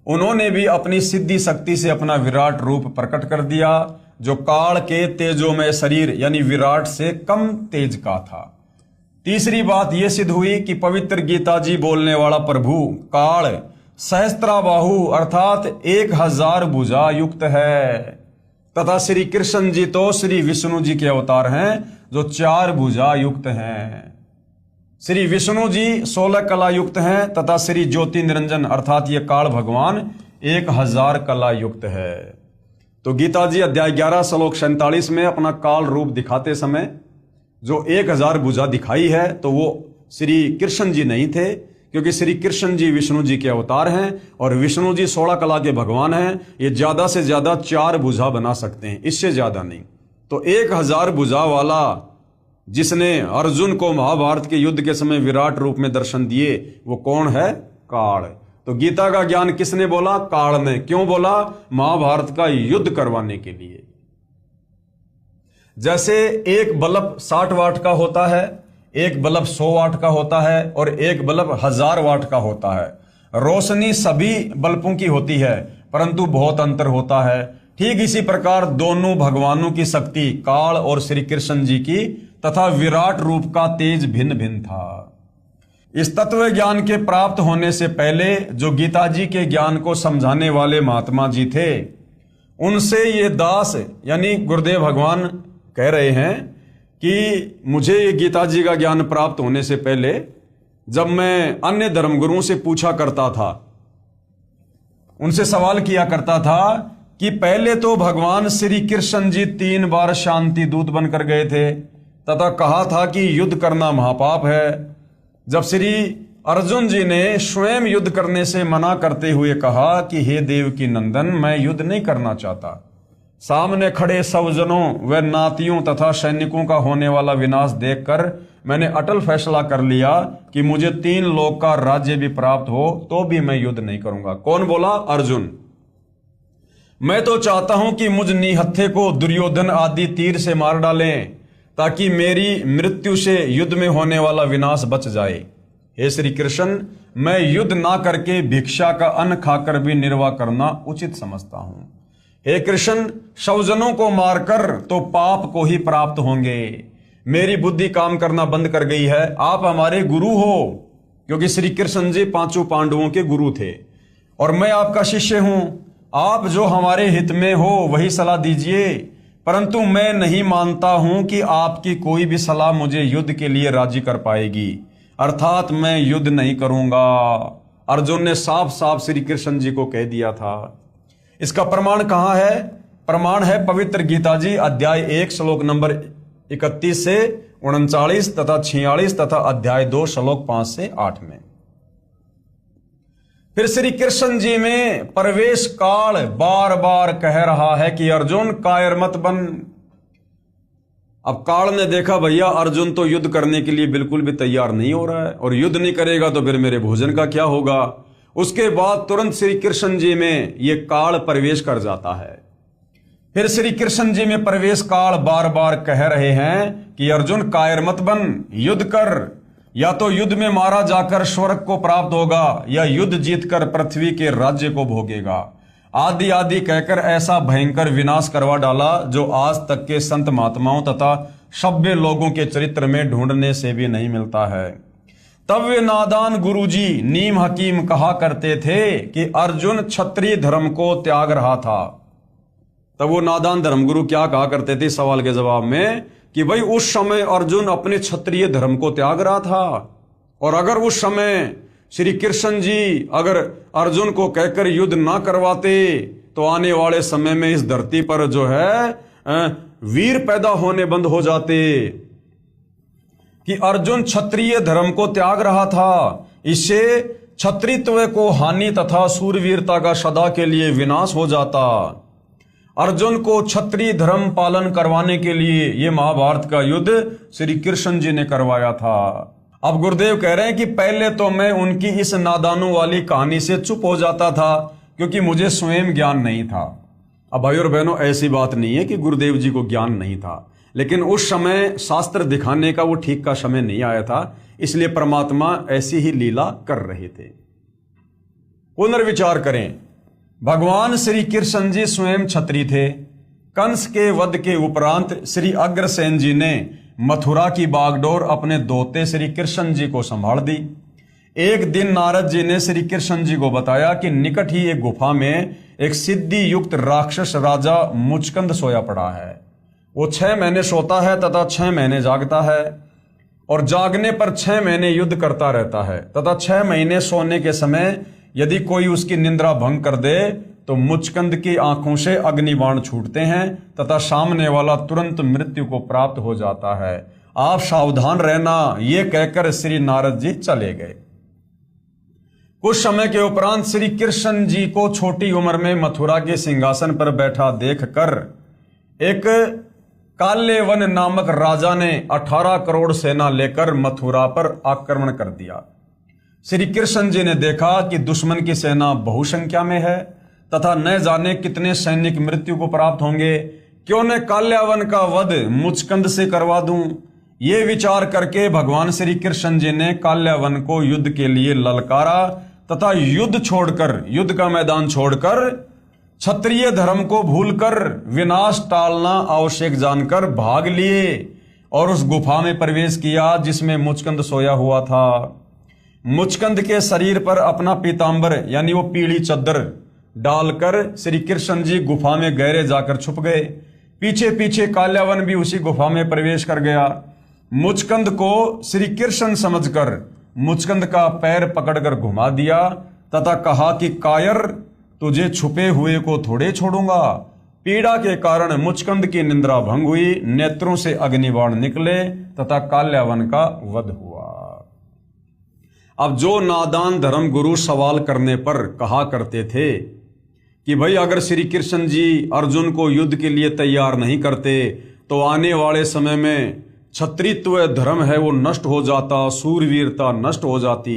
उन्होंने भी अपनी सिद्धि शक्ति से अपना विराट रूप प्रकट कर दिया, जो काल के तेजोमय शरीर यानी विराट से कम तेज का था। तीसरी बात यह सिद्ध हुई कि पवित्र गीता जी बोलने वाला प्रभु काल सहस्त्राबाहु अर्थात 1000 भुजा युक्त है, तथा श्री कृष्ण जी तो श्री विष्णु जी के अवतार हैं जो 4 भुजा युक्त हैं। श्री विष्णु जी 16 कला युक्त हैं तथा श्री ज्योति निरंजन अर्थात ये काल भगवान 1000 कला युक्त है। तो गीता जी अध्याय 11 श्लोक 47 में अपना काल रूप दिखाते समय जो 1000 भुजा दिखाई है तो वो श्री कृष्ण जी नहीं थे, क्योंकि श्री कृष्ण जी विष्णु जी के अवतार हैं और विष्णु जी 16 कला के भगवान हैं। ये ज्यादा से ज्यादा 4 भुजा बना सकते हैं, इससे ज्यादा नहीं। तो 1000 भुजा वाला जिसने अर्जुन को महाभारत के युद्ध के समय विराट रूप में दर्शन दिए वो कौन है? काल। तो गीता का ज्ञान किसने बोला? काल ने। क्यों बोला? महाभारत का युद्ध करवाने के लिए। जैसे एक बल्ब 60 वाट का होता है, एक बल्ब 100 वाट का होता है और एक बल्ब 1000 वाट का होता है। रोशनी सभी बल्बों की होती है परंतु बहुत अंतर होता है। ठीक इसी प्रकार दोनों भगवानों की शक्ति काल और श्री कृष्ण जी की तथा विराट रूप का तेज भिन्न भिन्न था। इस तत्व ज्ञान के प्राप्त होने से पहले जो गीता जी के ज्ञान को समझाने वाले महात्मा जी थे, उनसे ये दास यानी गुरुदेव भगवान कह रहे हैं कि मुझे ये गीता जी का ज्ञान प्राप्त होने से पहले जब मैं अन्य धर्मगुरुओं से पूछा करता था, उनसे सवाल किया करता था कि पहले तो भगवान श्री कृष्ण जी 3 बार शांति दूत बनकर गए थे तथा कहा था कि युद्ध करना महापाप है। जब श्री अर्जुन जी ने स्वयं युद्ध करने से मना करते हुए कहा कि हे देवकी नंदन, मैं युद्ध नहीं करना चाहता, सामने खड़े सब जनों व नातियों तथा सैनिकों का होने वाला विनाश देखकर मैंने अटल फैसला कर लिया कि मुझे 3 लोक का राज्य भी प्राप्त हो तो भी मैं युद्ध नहीं करूंगा। कौन बोला? अर्जुन। मैं तो चाहता हूं कि मुझ निहत्थे को दुर्योधन आदि तीर से मार डालें ताकि मेरी मृत्यु से युद्ध में होने वाला विनाश बच जाए। हे श्री कृष्ण, मैं युद्ध ना करके भिक्षा का अन्न खाकर भी निर्वाह करना उचित समझता हूं। हे कृष्ण, सौजनों को मारकर तो पाप को ही प्राप्त होंगे। मेरी बुद्धि काम करना बंद कर गई है। आप हमारे गुरु हो, क्योंकि श्री कृष्ण जी 5 पांडवों के गुरु थे और मैं आपका शिष्य हूं। आप जो हमारे हित में हो वही सलाह दीजिए, परंतु मैं नहीं मानता हूं कि आपकी कोई भी सलाह मुझे युद्ध के लिए राजी कर पाएगी, अर्थात मैं युद्ध नहीं करूंगा। अर्जुन ने साफ साफ श्री कृष्ण जी को कह दिया था। इसका प्रमाण कहां है? प्रमाण है पवित्र गीता जी अध्याय 1 श्लोक नंबर 31 से 39 तथा 46 तथा अध्याय 2 श्लोक 5 से 8 में। फिर श्री कृष्ण जी में प्रवेश काल बार बार कह रहा है कि अर्जुन कायर मत बन। अब काल ने देखा भैया अर्जुन तो युद्ध करने के लिए बिल्कुल भी तैयार नहीं हो रहा है और युद्ध नहीं करेगा तो फिर मेरे भोजन का क्या होगा। उसके बाद तुरंत श्री कृष्ण जी में यह काल प्रवेश कर जाता है। फिर श्री कृष्ण जी में प्रवेश काल बार बार कह रहे हैं कि अर्जुन कायर मत बन, युद्ध कर, या तो युद्ध में मारा जाकर स्वर्ग को प्राप्त होगा या युद्ध जीतकर पृथ्वी के राज्य को भोगेगा, आदि आदि कहकर ऐसा भयंकर विनाश करवा डाला जो आज तक के संत महात्माओं तथा सभ्य लोगों के चरित्र में ढूंढने से भी नहीं मिलता है। तब वे नादान गुरुजी नीम हकीम कहा करते थे कि अर्जुन क्षत्रिय धर्म को त्याग रहा था। तब वो नादान धर्मगुरु क्या कहा करते थे सवाल के जवाब में कि भाई उस समय अर्जुन अपने क्षत्रिय धर्म को त्याग रहा था, और अगर उस समय श्री कृष्ण जी अगर अर्जुन को कहकर युद्ध ना करवाते तो आने वाले समय में इस धरती पर जो है वीर पैदा होने बंद हो जाते। कि अर्जुन क्षत्रिय धर्म को त्याग रहा था, इससे क्षत्रित्व को हानि तथा सूरवीरता का सदा के लिए विनाश हो जाता। अर्जुन को क्षत्रिय धर्म पालन करवाने के लिए यह महाभारत का युद्ध श्री कृष्ण जी ने करवाया था। अब गुरुदेव कह रहे हैं कि पहले तो मैं उनकी इस नादानों वाली कहानी से चुप हो जाता था क्योंकि मुझे स्वयं ज्ञान नहीं था। अब भाई और बहनों, ऐसी बात नहीं है कि गुरुदेव जी को ज्ञान नहीं था, लेकिन उस समय शास्त्र दिखाने का वो ठीक का समय नहीं आया था, इसलिए परमात्मा ऐसी ही लीला कर रहे थे। पुनर्विचार करें, भगवान श्री कृष्ण जी स्वयं क्षत्रिय थे। कंस के वध के उपरांत श्री अग्रसेन जी ने मथुरा की बागडोर अपने दोते श्री कृष्ण जी को संभाल दी। एक दिन नारद जी ने श्री कृष्ण जी को बताया कि निकट ही एक गुफा में एक सिद्धि युक्त राक्षस राजा मुचकंद सोया पड़ा है। वो 6 महीने सोता है तथा 6 महीने जागता है, और जागने पर 6 महीने युद्ध करता रहता है तथा 6 महीने सोने के समय यदि कोई उसकी निंद्रा भंग कर दे तो मुचकंद की आंखों से अग्निबाण छूटते हैं तथा सामने वाला तुरंत मृत्यु को प्राप्त हो जाता है। आप सावधान रहना, ये कहकर श्री नारद जी चले गए। कुछ समय के उपरांत श्री कृष्ण जी को छोटी उम्र में मथुरा के सिंहासन पर बैठा देखकर एक काल्यवन नामक राजा ने 18 करोड़ सेना लेकर मथुरा पर आक्रमण कर दिया। श्री कृष्ण जी ने देखा कि दुश्मन की सेना बहुसंख्या में है तथा न जाने कितने सैनिक मृत्यु को प्राप्त होंगे, क्यों न काल्यावन का वध मुचकंद से करवा दूं। ये विचार करके भगवान श्री कृष्ण जी ने काल्यावन को युद्ध के लिए ललकारा तथा युद्ध का मैदान छोड़कर क्षत्रिय धर्म को भूलकर विनाश टालना आवश्यक जानकर भाग लिए और उस गुफा में प्रवेश किया जिसमें मुचकंद सोया हुआ था। मुचकंद के शरीर पर अपना पीतांबर यानी वो पीली चद्दर डालकर श्री कृष्ण जी गुफा में गहरे जाकर छुप गए। पीछे पीछे काल्यावन भी उसी गुफा में प्रवेश कर गया। मुचकंद को श्री कृष्ण समझकर मुचकंद का पैर पकड़कर घुमा दिया तथा कहा कि कायर, तुझे छुपे हुए को थोड़े छोड़ूंगा। पीड़ा के कारण मुचकंद की निंद्रा भंग हुई, नेत्रों से अग्निबाण निकले तथा काल्यावन का वध हुआ। अब जो नादान धर्म गुरु सवाल करने पर कहा करते थे कि भाई अगर श्री कृष्ण जी अर्जुन को युद्ध के लिए तैयार नहीं करते तो आने वाले समय में क्षत्रित्व धर्म है वो नष्ट हो जाता, सूरवीरता नष्ट हो जाती।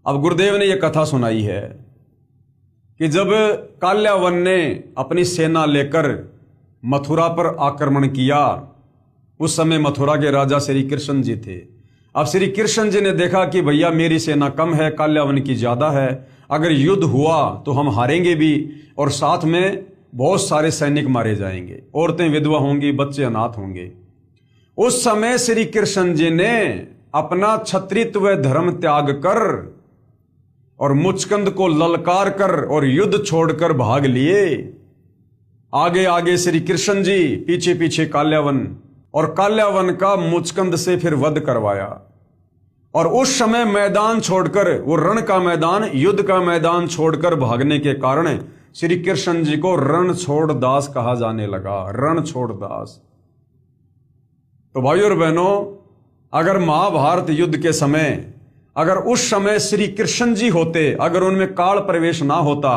अब गुरुदेव ने यह कथा सुनाई है कि जब काल्यावन ने अपनी सेना लेकर मथुरा पर आक्रमण किया, उस समय मथुरा के राजा श्री कृष्ण जी थे। अब श्री कृष्ण जी ने देखा कि भैया मेरी सेना कम है, काल्यावन की ज्यादा है, अगर युद्ध हुआ तो हम हारेंगे भी और साथ में बहुत सारे सैनिक मारे जाएंगे, औरतें विधवा होंगी, बच्चे अनाथ होंगे। उस समय श्री कृष्ण जी ने अपना क्षत्रित्व धर्म त्याग कर और मुचकंद को ललकार कर और युद्ध छोड़कर भाग लिए। आगे आगे श्री कृष्ण जी, पीछे पीछे काल्यावन, और काल्यावन का मुचकंद से फिर वध करवाया। और उस समय मैदान छोड़कर, वो रण का मैदान, युद्ध का मैदान छोड़कर भागने के कारण श्री कृष्ण जी को रणछोड़ दास कहा जाने लगा। रणछोड़ दास। तो भाइयों और बहनों, अगर महाभारत युद्ध के समय, अगर उस समय श्री कृष्ण जी होते, अगर उनमें काल प्रवेश ना होता,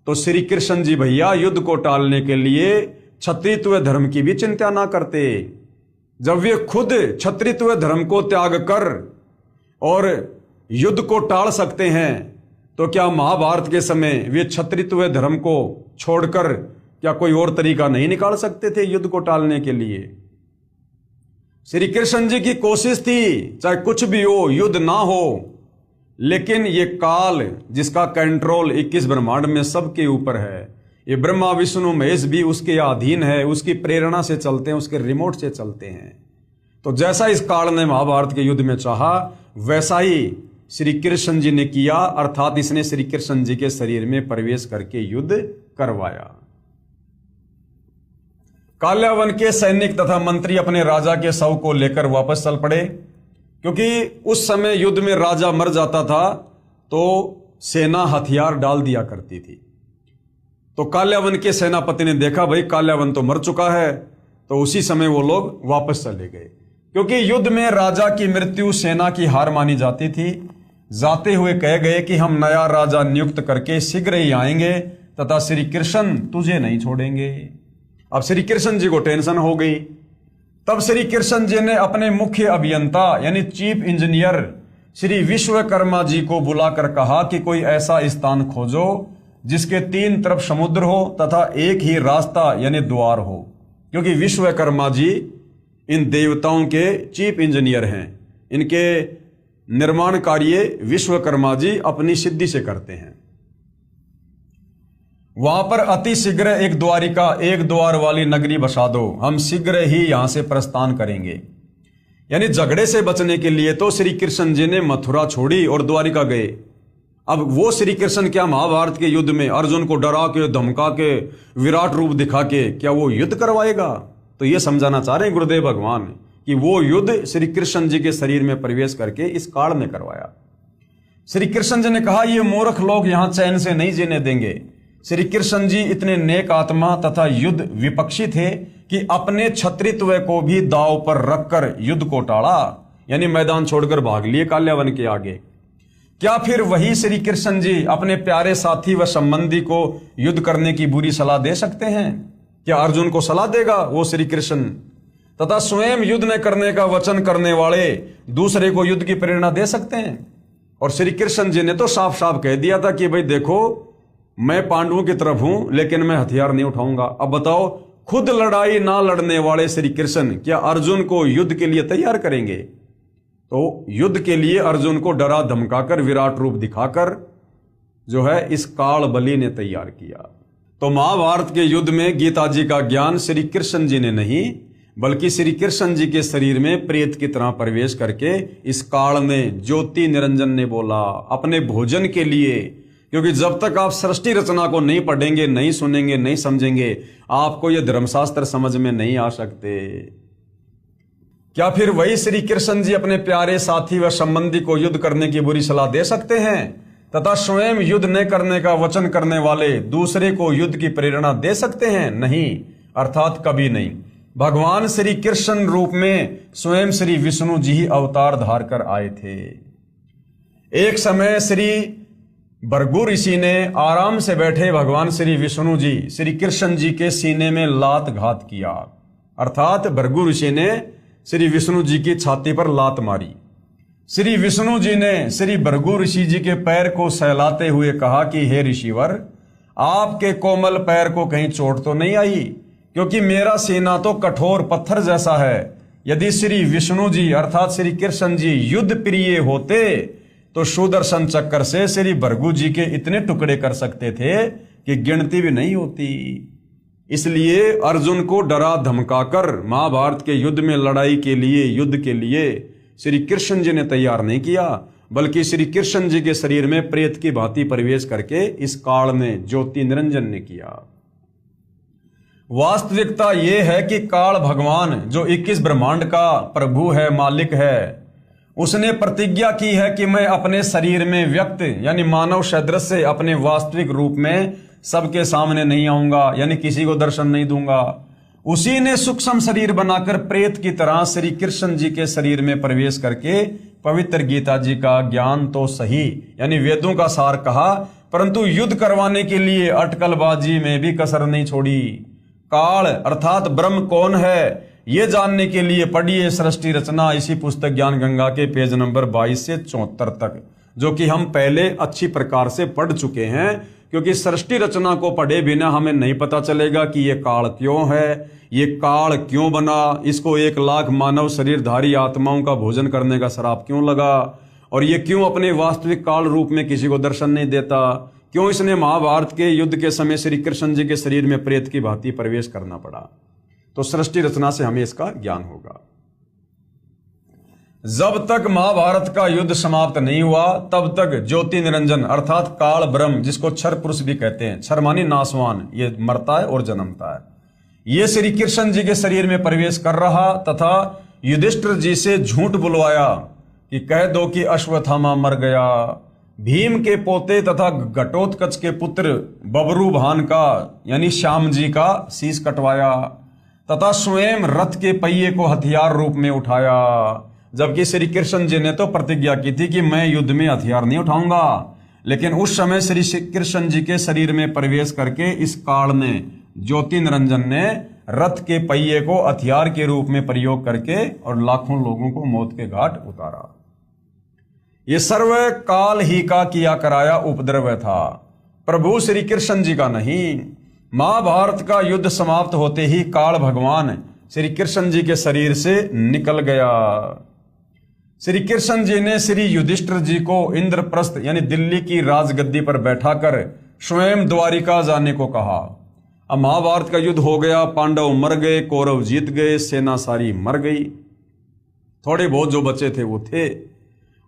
तो श्री कृष्ण जी भैया युद्ध को टालने के लिए क्षत्रित्व धर्म की भी चिंता ना करते। जब वे खुद क्षत्रित्व धर्म को त्याग कर और युद्ध को टाल सकते हैं, तो क्या महाभारत के समय वे क्षत्रित्व धर्म को छोड़कर क्या कोई और तरीका नहीं निकाल सकते थे युद्ध को टालने के लिए? श्री कृष्ण जी की कोशिश थी, चाहे कुछ भी हो, युद्ध ना हो, लेकिन ये काल जिसका कंट्रोल 21 ब्रह्मांड में सबके ऊपर है, ये ब्रह्मा विष्णु महेश भी उसके अधीन है, उसकी प्रेरणा से चलते हैं, उसके रिमोट से चलते हैं। तो जैसा इस काल ने महाभारत के युद्ध में चाहा, वैसा ही श्री कृष्ण जी ने किया, अर्थात इसने श्री कृष्ण जी के शरीर में प्रवेश करके युद्ध करवाया। काल्यावन के सैनिक तथा मंत्री अपने राजा के शव को लेकर वापस चल पड़े, क्योंकि उस समय युद्ध में राजा मर जाता था तो सेना हथियार डाल दिया करती थी। तो काल्यावन के सेनापति ने देखा भाई काल्यावन तो मर चुका है, तो उसी समय वो लोग वापस चले गए, क्योंकि युद्ध में राजा की मृत्यु सेना की हार मानी जाती थी। जाते हुए कह गए कि हम नया राजा नियुक्त करके शीघ्र ही आएंगे तथा श्री कृष्ण तुझे नहीं छोड़ेंगे। अब श्री कृष्ण जी को टेंशन हो गई। तब श्री कृष्ण जी ने अपने मुख्य अभियंता यानी चीफ इंजीनियर श्री विश्वकर्मा जी को बुलाकर कहा कि कोई ऐसा स्थान खोजो जिसके 3 तरफ समुद्र हो तथा एक ही रास्ता यानी द्वार हो, क्योंकि विश्वकर्मा जी इन देवताओं के चीफ इंजीनियर हैं। इनके निर्माण कार्य विश्वकर्मा जी अपनी सिद्धि से करते हैं। वहां पर अति शीघ्र एक द्वार वाली नगरी बसा दो, हम शीघ्र ही यहां से प्रस्थान करेंगे। यानी झगड़े से बचने के लिए तो श्री कृष्ण जी ने मथुरा छोड़ी और द्वारिका गए। अब वो श्री कृष्ण क्या महाभारत के युद्ध में अर्जुन को डरा के, धमका के, विराट रूप दिखा के क्या वो युद्ध करवाएगा? तो ये समझाना चाह रहे हैं गुरुदेव भगवान कि वो युद्ध श्री कृष्ण जी के शरीर में प्रवेश करके इस काल ने करवाया। श्री कृष्ण जी ने कहा ये मूर्ख लोग यहां चैन से नहीं जीने देंगे। श्री कृष्ण जी इतने नेक आत्मा तथा युद्ध विपक्षी थे कि अपने क्षत्रित्व को भी दांव पर रखकर युद्ध को टाला, यानी मैदान छोड़कर भाग लिए काल्यावन के आगे। क्या फिर वही श्री कृष्ण जी अपने प्यारे साथी व संबंधी को युद्ध करने की बुरी सलाह दे सकते हैं? क्या अर्जुन को सलाह देगा वो श्री कृष्ण? तथा स्वयं युद्ध न करने का वचन करने वाले दूसरे को युद्ध की प्रेरणा दे सकते हैं? और श्री कृष्ण जी ने तो साफ साफ कह दिया था कि भाई देखो, मैं पांडवों की तरफ हूं लेकिन मैं हथियार नहीं उठाऊंगा। अब बताओ, खुद लड़ाई ना लड़ने वाले श्री कृष्ण क्या अर्जुन को युद्ध के लिए तैयार करेंगे? तो युद्ध के लिए अर्जुन को डरा धमकाकर, विराट रूप दिखाकर जो है इस काल बलि ने तैयार किया। तो महाभारत के युद्ध में गीता जी का ज्ञान श्री कृष्ण जी ने नहीं, बल्कि श्री कृष्ण जी के शरीर में प्रेत की तरह प्रवेश करके इस काल ने, ज्योति निरंजन ने बोला अपने भोजन के लिए। क्योंकि जब तक आप सृष्टि रचना को नहीं पढ़ेंगे, नहीं सुनेंगे, नहीं समझेंगे, आपको यह धर्मशास्त्र समझ में नहीं आ सकते। क्या फिर वही श्री कृष्ण जी अपने प्यारे साथी व संबंधी को युद्ध करने की बुरी सलाह दे सकते हैं तथा स्वयं युद्ध न करने का वचन करने वाले दूसरे को युद्ध की प्रेरणा दे सकते हैं? नहीं, अर्थात कभी नहीं। भगवान श्री कृष्ण रूप में स्वयं श्री विष्णु जी ही अवतार धार कर आए थे। एक समय श्री भृगु ऋषि ने आराम से बैठे भगवान श्री विष्णु जी श्री कृष्ण जी के सीने में लात घात किया, अर्थात भृगु ऋषि ने श्री विष्णु जी की छाती पर लात मारी। श्री विष्णु जी ने श्री भृगु ऋषि जी के पैर को सहलाते हुए कहा कि हे ऋषिवर, आपके कोमल पैर को कहीं चोट तो नहीं आई? क्योंकि मेरा सीना तो कठोर पत्थर जैसा है। यदि श्री विष्णु जी अर्थात श्री कृष्ण जी युद्ध प्रिय होते तो सुदर्शन चक्र से श्री भृगु जी के इतने टुकड़े कर सकते थे कि गिनती भी नहीं होती। इसलिए अर्जुन को डरा धमकाकर महाभारत के युद्ध में लड़ाई के लिए युद्ध के लिए श्री कृष्ण जी ने तैयार नहीं किया, बल्कि श्री कृष्ण जी के शरीर में प्रेत की भांति प्रवेश करके इस काल में ज्योति निरंजन ने किया। वास्तविकता यह है कि काल भगवान जो 21 ब्रह्मांड का प्रभु है, मालिक है, उसने प्रतिज्ञा की है कि मैं अपने शरीर में व्यक्त यानी मानव सदृश से अपने वास्तविक रूप में सबके सामने नहीं आऊंगा, यानी किसी को दर्शन नहीं दूंगा। उसी ने सूक्ष्म शरीर बनाकर प्रेत की तरह श्री कृष्ण जी के शरीर में प्रवेश करके पवित्र गीता जी का ज्ञान तो सही यानी वेदों का सार कहा, परंतु युद्ध करवाने के लिए अटकलबाजी में भी कसर नहीं छोड़ी। काल अर्थात ब्रह्म कौन है ये जानने के लिए पढ़िए सृष्टि रचना, इसी पुस्तक ज्ञान गंगा के पेज नंबर 22 से 74 तक, जो कि हम पहले अच्छी प्रकार से पढ़ चुके हैं। क्योंकि सृष्टि रचना को पढ़े बिना हमें नहीं पता चलेगा कि ये काल क्यों है, ये काल क्यों बना, इसको 1 लाख मानव शरीरधारी आत्माओं का भोजन करने का श्राप क्यों लगा, और ये क्यों अपने वास्तविक काल रूप में किसी को दर्शन नहीं देता, क्यों इसने महाभारत के युद्ध के समय श्री कृष्ण जी के शरीर में प्रेत की भांति प्रवेश करना पड़ा। तो सृष्टि रचना से हमें इसका ज्ञान होगा। जब तक महाभारत का युद्ध समाप्त नहीं हुआ तब तक ज्योति निरंजन अर्थात काल ब्रह्म, जिसको क्षर पुरुष भी कहते हैं, क्षर मानी नासवान, ये मरता है और जन्मता है, ये श्री कृष्ण जी के शरीर में प्रवेश कर रहा तथा युधिष्ठिर जी से झूठ बुलवाया कि कह दो कि अश्वत्थामा मर गया। भीम के पोते तथा घटोत्कच के पुत्र बबरूभान का यानी श्याम जी का शीश कटवाया तथा स्वयं रथ के पहिए को हथियार रूप में उठाया, जबकि श्री कृष्ण जी ने तो प्रतिज्ञा की थी कि मैं युद्ध में हथियार नहीं उठाऊंगा। लेकिन उस समय श्री कृष्ण जी के शरीर में प्रवेश करके इस काल ने ज्योति निरंजन ने रथ के पहिए को हथियार के रूप में प्रयोग करके और लाखों लोगों को मौत के घाट उतारा। ये सर्व काल ही का किया कराया उपद्रव था, प्रभु श्री कृष्ण जी का नहीं। महाभारत का युद्ध समाप्त होते ही काल भगवान श्री कृष्ण जी के शरीर से निकल गया। श्री कृष्ण जी ने श्री युधिष्ठिर जी को इंद्रप्रस्थ यानी दिल्ली की राजगद्दी पर बैठाकर स्वयं द्वारिका जाने को कहा। अब महाभारत का युद्ध हो गया, पांडव मर गए, कौरव जीत गए, सेना सारी मर गई, थोड़े बहुत जो बचे थे वो थे।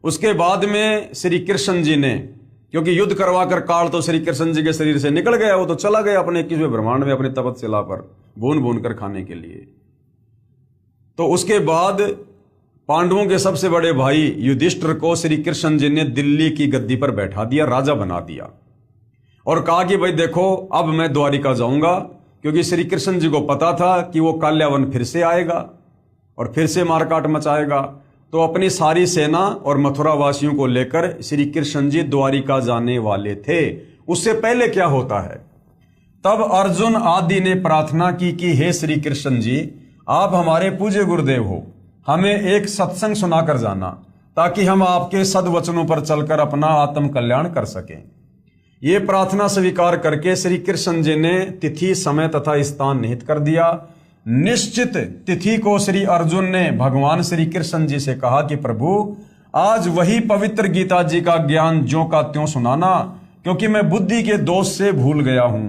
उसके बाद में श्री कृष्ण जी ने, क्योंकि युद्ध करवाकर काल तो श्री कृष्ण जी के शरीर से निकल गया, वो तो चला गया अपने 21वें ब्रह्मांड में अपने तपस्या पर भून भून कर खाने के लिए। तो उसके बाद पांडवों के सबसे बड़े भाई युधिष्ठिर को श्री कृष्ण जी ने दिल्ली की गद्दी पर बैठा दिया, राजा बना दिया और कहा कि भाई देखो अब मैं द्वारिका जाऊंगा, क्योंकि श्री कृष्ण जी को पता था कि वो काल्यावन फिर से आएगा और फिर से मारकाट मचाएगा। तो अपनी सारी सेना और मथुरा वासियों को लेकर श्री कृष्ण जी द्वारिका जाने वाले थे। उससे पहले क्या होता है, तब अर्जुन आदि ने प्रार्थना की कि हे श्री कृष्ण जी, आप हमारे पूज्य गुरुदेव हो, हमें एक सत्संग सुनाकर जाना ताकि हम आपके सद्वचनों पर चलकर अपना आत्म कल्याण कर सकें। ये प्रार्थना स्वीकार करके श्री कृष्ण जी ने तिथि, समय तथा स्थान निहित कर दिया। निश्चित तिथि को श्री अर्जुन ने भगवान श्री कृष्ण जी से कहा कि प्रभु आज वही पवित्र गीता जी का ज्ञान ज्यों का त्यों सुनाना, क्योंकि मैं बुद्धि के दोष से भूल गया हूं।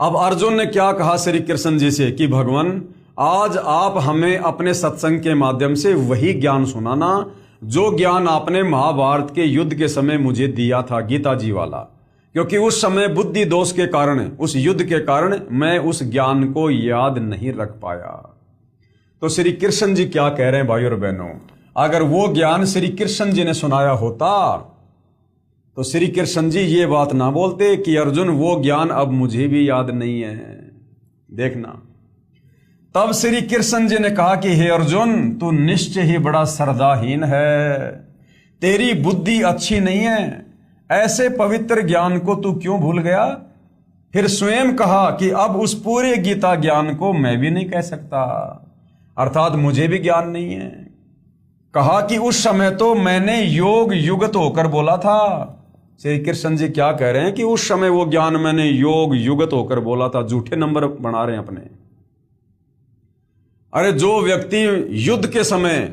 अब अर्जुन ने क्या कहा श्री कृष्ण जी से कि भगवान आज आप हमें अपने सत्संग के माध्यम से वही ज्ञान सुनाना जो ज्ञान आपने महाभारत के युद्ध के समय मुझे दिया था, गीता जी वाला, क्योंकि उस समय बुद्धि दोष के कारण, उस युद्ध के कारण मैं उस ज्ञान को याद नहीं रख पाया। तो श्री कृष्ण जी क्या कह रहे हैं भाई और बहनों, अगर वो ज्ञान श्री कृष्ण जी ने सुनाया होता तो श्री कृष्ण जी ये बात ना बोलते कि अर्जुन वो ज्ञान अब मुझे भी याद नहीं है। देखना, तब श्री कृष्ण जी ने कहा कि हे अर्जुन, तू निश्चय ही बड़ा श्रद्धाहीन है, तेरी बुद्धि अच्छी नहीं है, ऐसे पवित्र ज्ञान को तू क्यों भूल गया। फिर स्वयं कहा कि अब उस पूरे गीता ज्ञान को मैं भी नहीं कह सकता, अर्थात मुझे भी ज्ञान नहीं है। कहा कि उस समय तो मैंने योग युगत होकर बोला था। श्री कृष्ण जी क्या कह रहे हैं कि उस समय वो ज्ञान मैंने योग युगत होकर बोला था। झूठे नंबर बना रहे हैं अपने। अरे जो व्यक्ति युद्ध के समय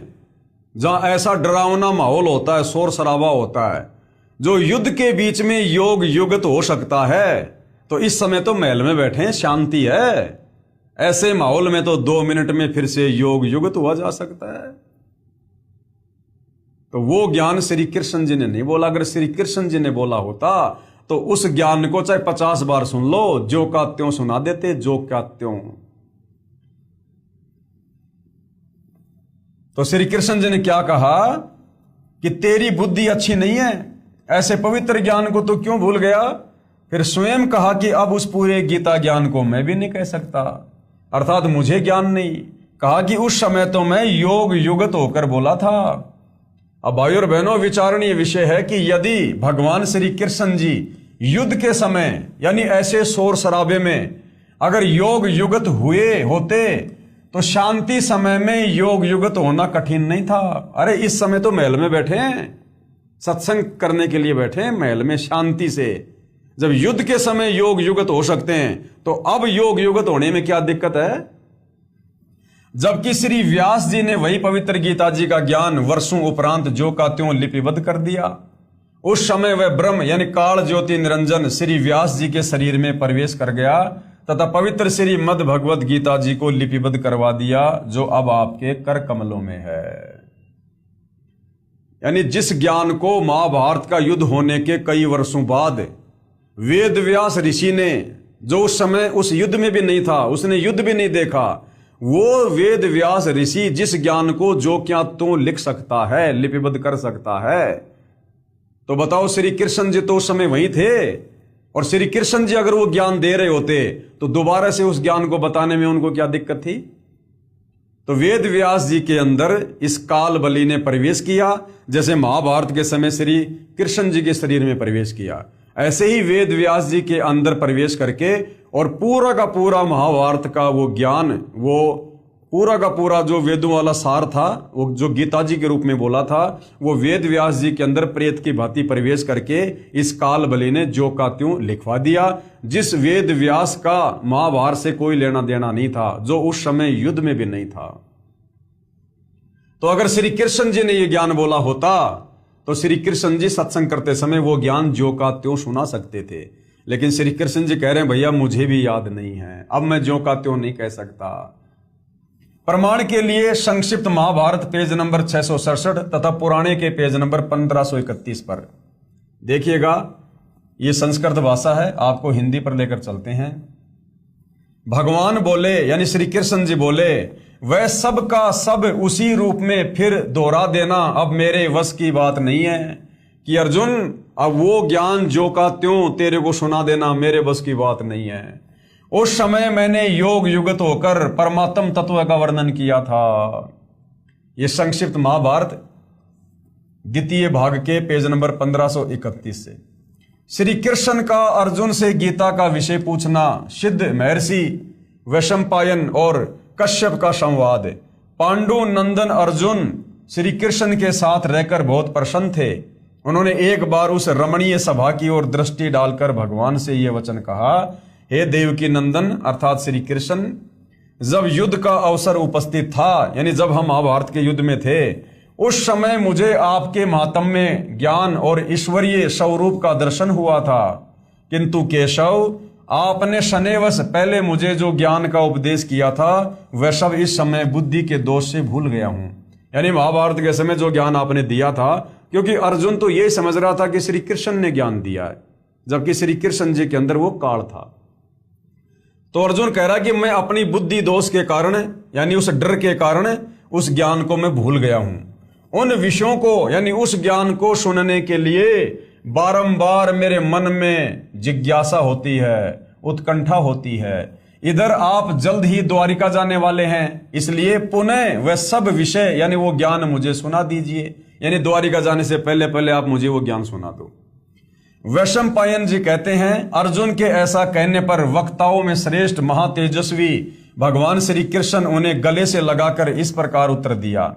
जहां ऐसा डरावना माहौल होता है, शोर शराबा होता है, जो युद्ध के बीच में योग युगत हो सकता है, तो इस समय तो महल में बैठे हैं, शांति है। ऐसे माहौल में तो 2 मिनट में फिर से योग युगत हुआ जा सकता है। तो वो ज्ञान श्री कृष्ण जी ने नहीं बोला। अगर श्री कृष्ण जी ने बोला होता तो उस ज्ञान को चाहे 50 बार सुन लो, जो का त्यों सुना देते, जो का त्यों। तो श्री कृष्ण जी ने क्या कहा कि तेरी बुद्धि अच्छी नहीं है, ऐसे पवित्र ज्ञान को तो क्यों भूल गया। फिर स्वयं कहा कि अब उस पूरे गीता ज्ञान को मैं भी नहीं कह सकता, अर्थात मुझे ज्ञान नहीं। कहा कि उस समय तो मैं योग युगत होकर बोला था। अब भाई और बहनों, विचारणीय विषय है कि यदि भगवान श्री कृष्ण जी युद्ध के समय यानी ऐसे शोर शराबे में अगर योग युगत हुए होते तो शांति समय में योग युगत होना कठिन नहीं था। अरे इस समय तो महल में बैठे हैं, सत्संग करने के लिए बैठे हैं महल में शांति से। जब युद्ध के समय योग युगत हो सकते हैं तो अब योग युगत होने में क्या दिक्कत है। जबकि श्री व्यास जी ने वही पवित्र गीता जी का ज्ञान वर्षों उपरांत जो का त्यों लिपिबद्ध कर दिया। उस समय वह ब्रह्म यानी काल ज्योति निरंजन श्री व्यास जी के शरीर में प्रवेश कर गया तथा पवित्र श्री मद भगवत गीता जी को लिपिबद्ध करवा दिया, जो अब आपके कर कमलों में है। यानी जिस ज्ञान को महाभारत का युद्ध होने के कई वर्षों बाद वेद व्यास ऋषि ने, जो उस समय उस युद्ध में भी नहीं था, उसने युद्ध भी नहीं देखा, वो वेद व्यास ऋषि जिस ज्ञान को जो क्या तू लिख सकता है, लिपिबद्ध कर सकता है, तो बताओ श्री कृष्ण जी तो उस समय वही थे। और श्री कृष्ण जी अगर वो ज्ञान दे रहे होते तो दोबारा से उस ज्ञान को बताने में उनको क्या दिक्कत थी। तो वेद व्यास जी के अंदर इस काल बलि ने प्रवेश किया, जैसे महाभारत के समय श्री कृष्ण जी के शरीर में प्रवेश किया, ऐसे ही वेद व्यास जी के अंदर प्रवेश करके और पूरा का पूरा महाभारत का वो ज्ञान, वो पूरा का पूरा जो वेदों वाला सार था, वो जो गीता जी के रूप में बोला था, वो वेद व्यास जी के अंदर प्रेत की भांति प्रवेश करके इस काल बलि ने जो का त्यों लिखवा दिया। जिस वेद व्यास का महाभारत से कोई लेना देना नहीं था, जो उस समय युद्ध में भी नहीं था। तो अगर श्री कृष्ण जी ने ये ज्ञान बोला होता तो श्री कृष्ण जी सत्संग करते समय वो ज्ञान जो का त्यों सुना सकते थे। लेकिन श्री कृष्ण जी कह रहे हैं भैया मुझे भी याद नहीं है, अब मैं जो का त्यों नहीं कह सकता। प्रमाण के लिए संक्षिप्त महाभारत पेज नंबर 667 तथा पुराणे के पेज नंबर 1531 पर देखिएगा। ये संस्कृत भाषा है, आपको हिंदी पर लेकर चलते हैं। भगवान बोले यानी श्री कृष्ण जी बोले, वह सब का सब उसी रूप में फिर दोहरा देना अब मेरे वश की बात नहीं है कि अर्जुन अब वो ज्ञान जो का त्यों तेरे को सुना देना मेरे बस की बात नहीं है। उस समय मैंने योग युगत होकर परमात्म तत्व का वर्णन किया था। ये संक्षिप्त महाभारत द्वितीय भाग के पेज नंबर 1531 से। श्री कृष्ण का अर्जुन से गीता का विषय पूछना, सिद्ध महर्षि वैशंपायन और कश्यप का संवाद। पांडु नंदन अर्जुन श्री कृष्ण के साथ रहकर बहुत प्रसन्न थे। उन्होंने एक बार उस रमणीय सभा की ओर दृष्टि डालकर भगवान से यह वचन कहा, हे देवकी नंदन अर्थात श्री कृष्ण, जब युद्ध का अवसर उपस्थित था, यानी जब हम महाभारत के युद्ध में थे, उस समय मुझे आपके महात्म्य ज्ञान और ईश्वरीय स्वरूप का दर्शन हुआ था। किंतु केशव, आपने शनिवश पहले मुझे जो ज्ञान का उपदेश किया था वह सब इस समय बुद्धि के दोष से भूल गया हूं। यानी महाभारत के समय जो ज्ञान आपने दिया था, क्योंकि अर्जुन तो यही समझ रहा था कि श्री कृष्ण ने ज्ञान दिया है, जबकि श्री कृष्ण जी के अंदर वो काल था। तो अर्जुन कह रहा कि मैं अपनी बुद्धि दोष के कारण, यानी उस डर के कारण, उस ज्ञान को मैं भूल गया हूं। उन विषयों को, यानी उस ज्ञान को सुनने के लिए बारंबार मेरे मन में जिज्ञासा होती है, उत्कंठा होती है। इधर आप जल्द ही द्वारिका जाने वाले हैं, इसलिए पुनः वह सब विषय, यानी वो ज्ञान मुझे सुना दीजिए। यानी द्वारिका जाने से पहले पहले आप मुझे वो ज्ञान सुना दो। वैशंपायन जी कहते हैं, अर्जुन के ऐसा कहने पर वक्ताओं में श्रेष्ठ महातेजस्वी भगवान श्री कृष्ण उन्हें गले से लगाकर इस प्रकार उत्तर दिया।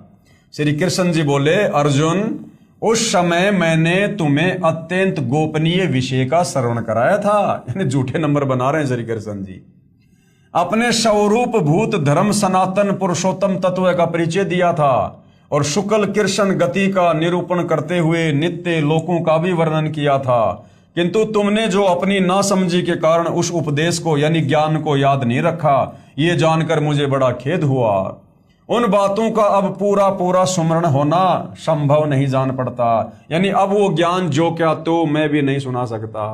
श्री कृष्ण जी बोले, अर्जुन, उस समय मैंने तुम्हें अत्यंत गोपनीय विषय का श्रवण कराया था। यानी झूठे नंबर बना रहे हैं श्री कृष्ण जी। अपने स्वरूप भूत धर्म सनातन पुरुषोत्तम तत्व का परिचय दिया था और शुक्ल कृष्ण गति का निरूपण करते हुए नित्य लोकों का भी वर्णन किया था, किंतु तुमने जो अपनी नासमझी के कारण उस उपदेश को, यानी ज्ञान को याद नहीं रखा, ये जानकर मुझे बड़ा खेद हुआ। उन बातों का अब पूरा पूरा स्मरण होना संभव नहीं जान पड़ता। यानी अब वो ज्ञान जो क्या तो मैं भी नहीं सुना सकता।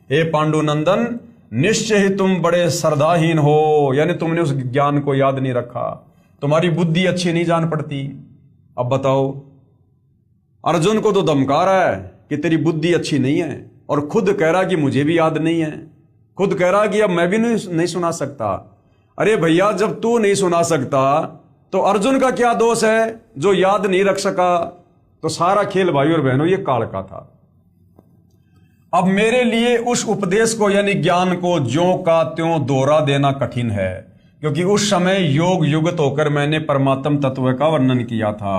हे पांडुनंदन, निश्चय ही तुम बड़े श्रद्धाहीन हो, यानी तुमने उस ज्ञान को याद नहीं रखा, तुम्हारी बुद्धि अच्छी नहीं जान पड़ती। अब बताओ, अर्जुन को तो धमका रहा है कि तेरी बुद्धि अच्छी नहीं है, और खुद कह रहा कि मुझे भी याद नहीं है, खुद कह रहा कि अब मैं भी नहीं सुना सकता। अरे भैया, जब तू नहीं सुना सकता तो अर्जुन का क्या दोष है जो याद नहीं रख सका? तो सारा खेल भाई और बहनों ये काल का था। अब मेरे लिए उस उपदेश को, यानी ज्ञान को ज्यों का त्यों दोहरा देना कठिन है, क्योंकि उस समय योग युगत होकर मैंने परमात्म तत्व का वर्णन किया था।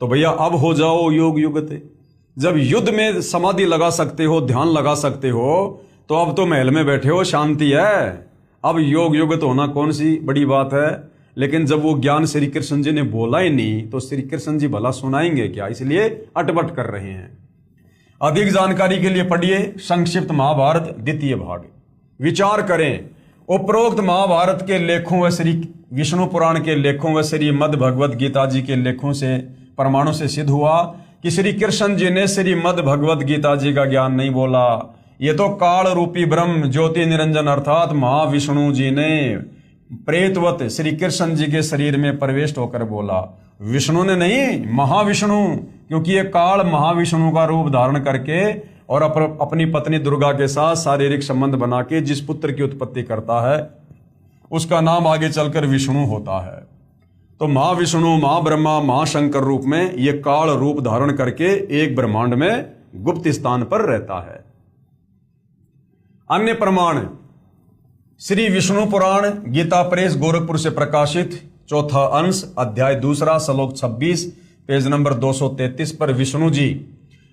तो भैया अब हो जाओ योग युगत। जब युद्ध में समाधि लगा सकते हो, ध्यान लगा सकते हो, तो अब तो महल में बैठे हो, शांति है। अब योग युगत होना कौन सी बड़ी बात है? लेकिन जब वो ज्ञान श्री कृष्ण जी ने बोला ही नहीं, तो श्री कृष्ण जी भला सुनाएंगे क्या? इसलिए अटपट कर रहे हैं। अधिक जानकारी के लिए पढ़िए संक्षिप्त महाभारत द्वितीय भाग। विचार करें, उपरोक्त महाभारत के लेखों व श्री विष्णु पुराण के लेखों व श्री मद् भगवत गीता जी के लेखों से, प्रमाणों से सिद्ध हुआ कि श्री कृष्ण जी ने श्री मद् भगवत गीता जी का ज्ञान नहीं बोला। ये तो काल रूपी ब्रह्म ज्योति निरंजन अर्थात महाविष्णु जी ने प्रेतवत श्री कृष्ण जी के शरीर में प्रवेश होकर बोला। विष्णु ने नहीं, महाविष्णु, क्योंकि ये काल महाविष्णु का रूप धारण करके और अपनी पत्नी दुर्गा के साथ शारीरिक संबंध बना के जिस पुत्र की उत्पत्ति करता है, उसका नाम आगे चलकर विष्णु होता है। तो महाविष्णु, महाब्रह्मा, महाशंकर रूप में ये काल रूप धारण करके एक ब्रह्मांड में गुप्त स्थान पर रहता है। अन्य प्रमाण, श्री विष्णु पुराण गीता प्रेस गोरखपुर से प्रकाशित, चौथा अंश, अध्याय 2, श्लोक 26, पेज नंबर 233 पर विष्णु जी,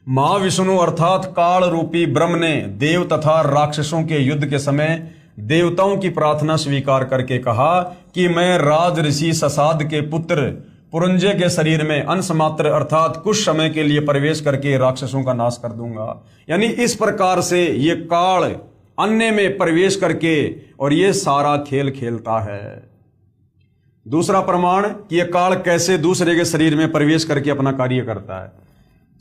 महाविष्णु अर्थात काल रूपी ब्रह्म ने देव तथा राक्षसों के युद्ध के समय देवताओं की प्रार्थना स्वीकार करके कहा कि मैं राज ऋषि ससाद के पुत्र पुरंजय के शरीर में अंश मात्र अर्थात कुछ समय के लिए प्रवेश करके राक्षसों का नाश कर दूंगा। यानी इस प्रकार से ये काल अन्य में प्रवेश करके और ये सारा खेल खेलता है। दूसरा प्रमाण कि ये काल कैसे दूसरे के शरीर में प्रवेश करके अपना कार्य करता है।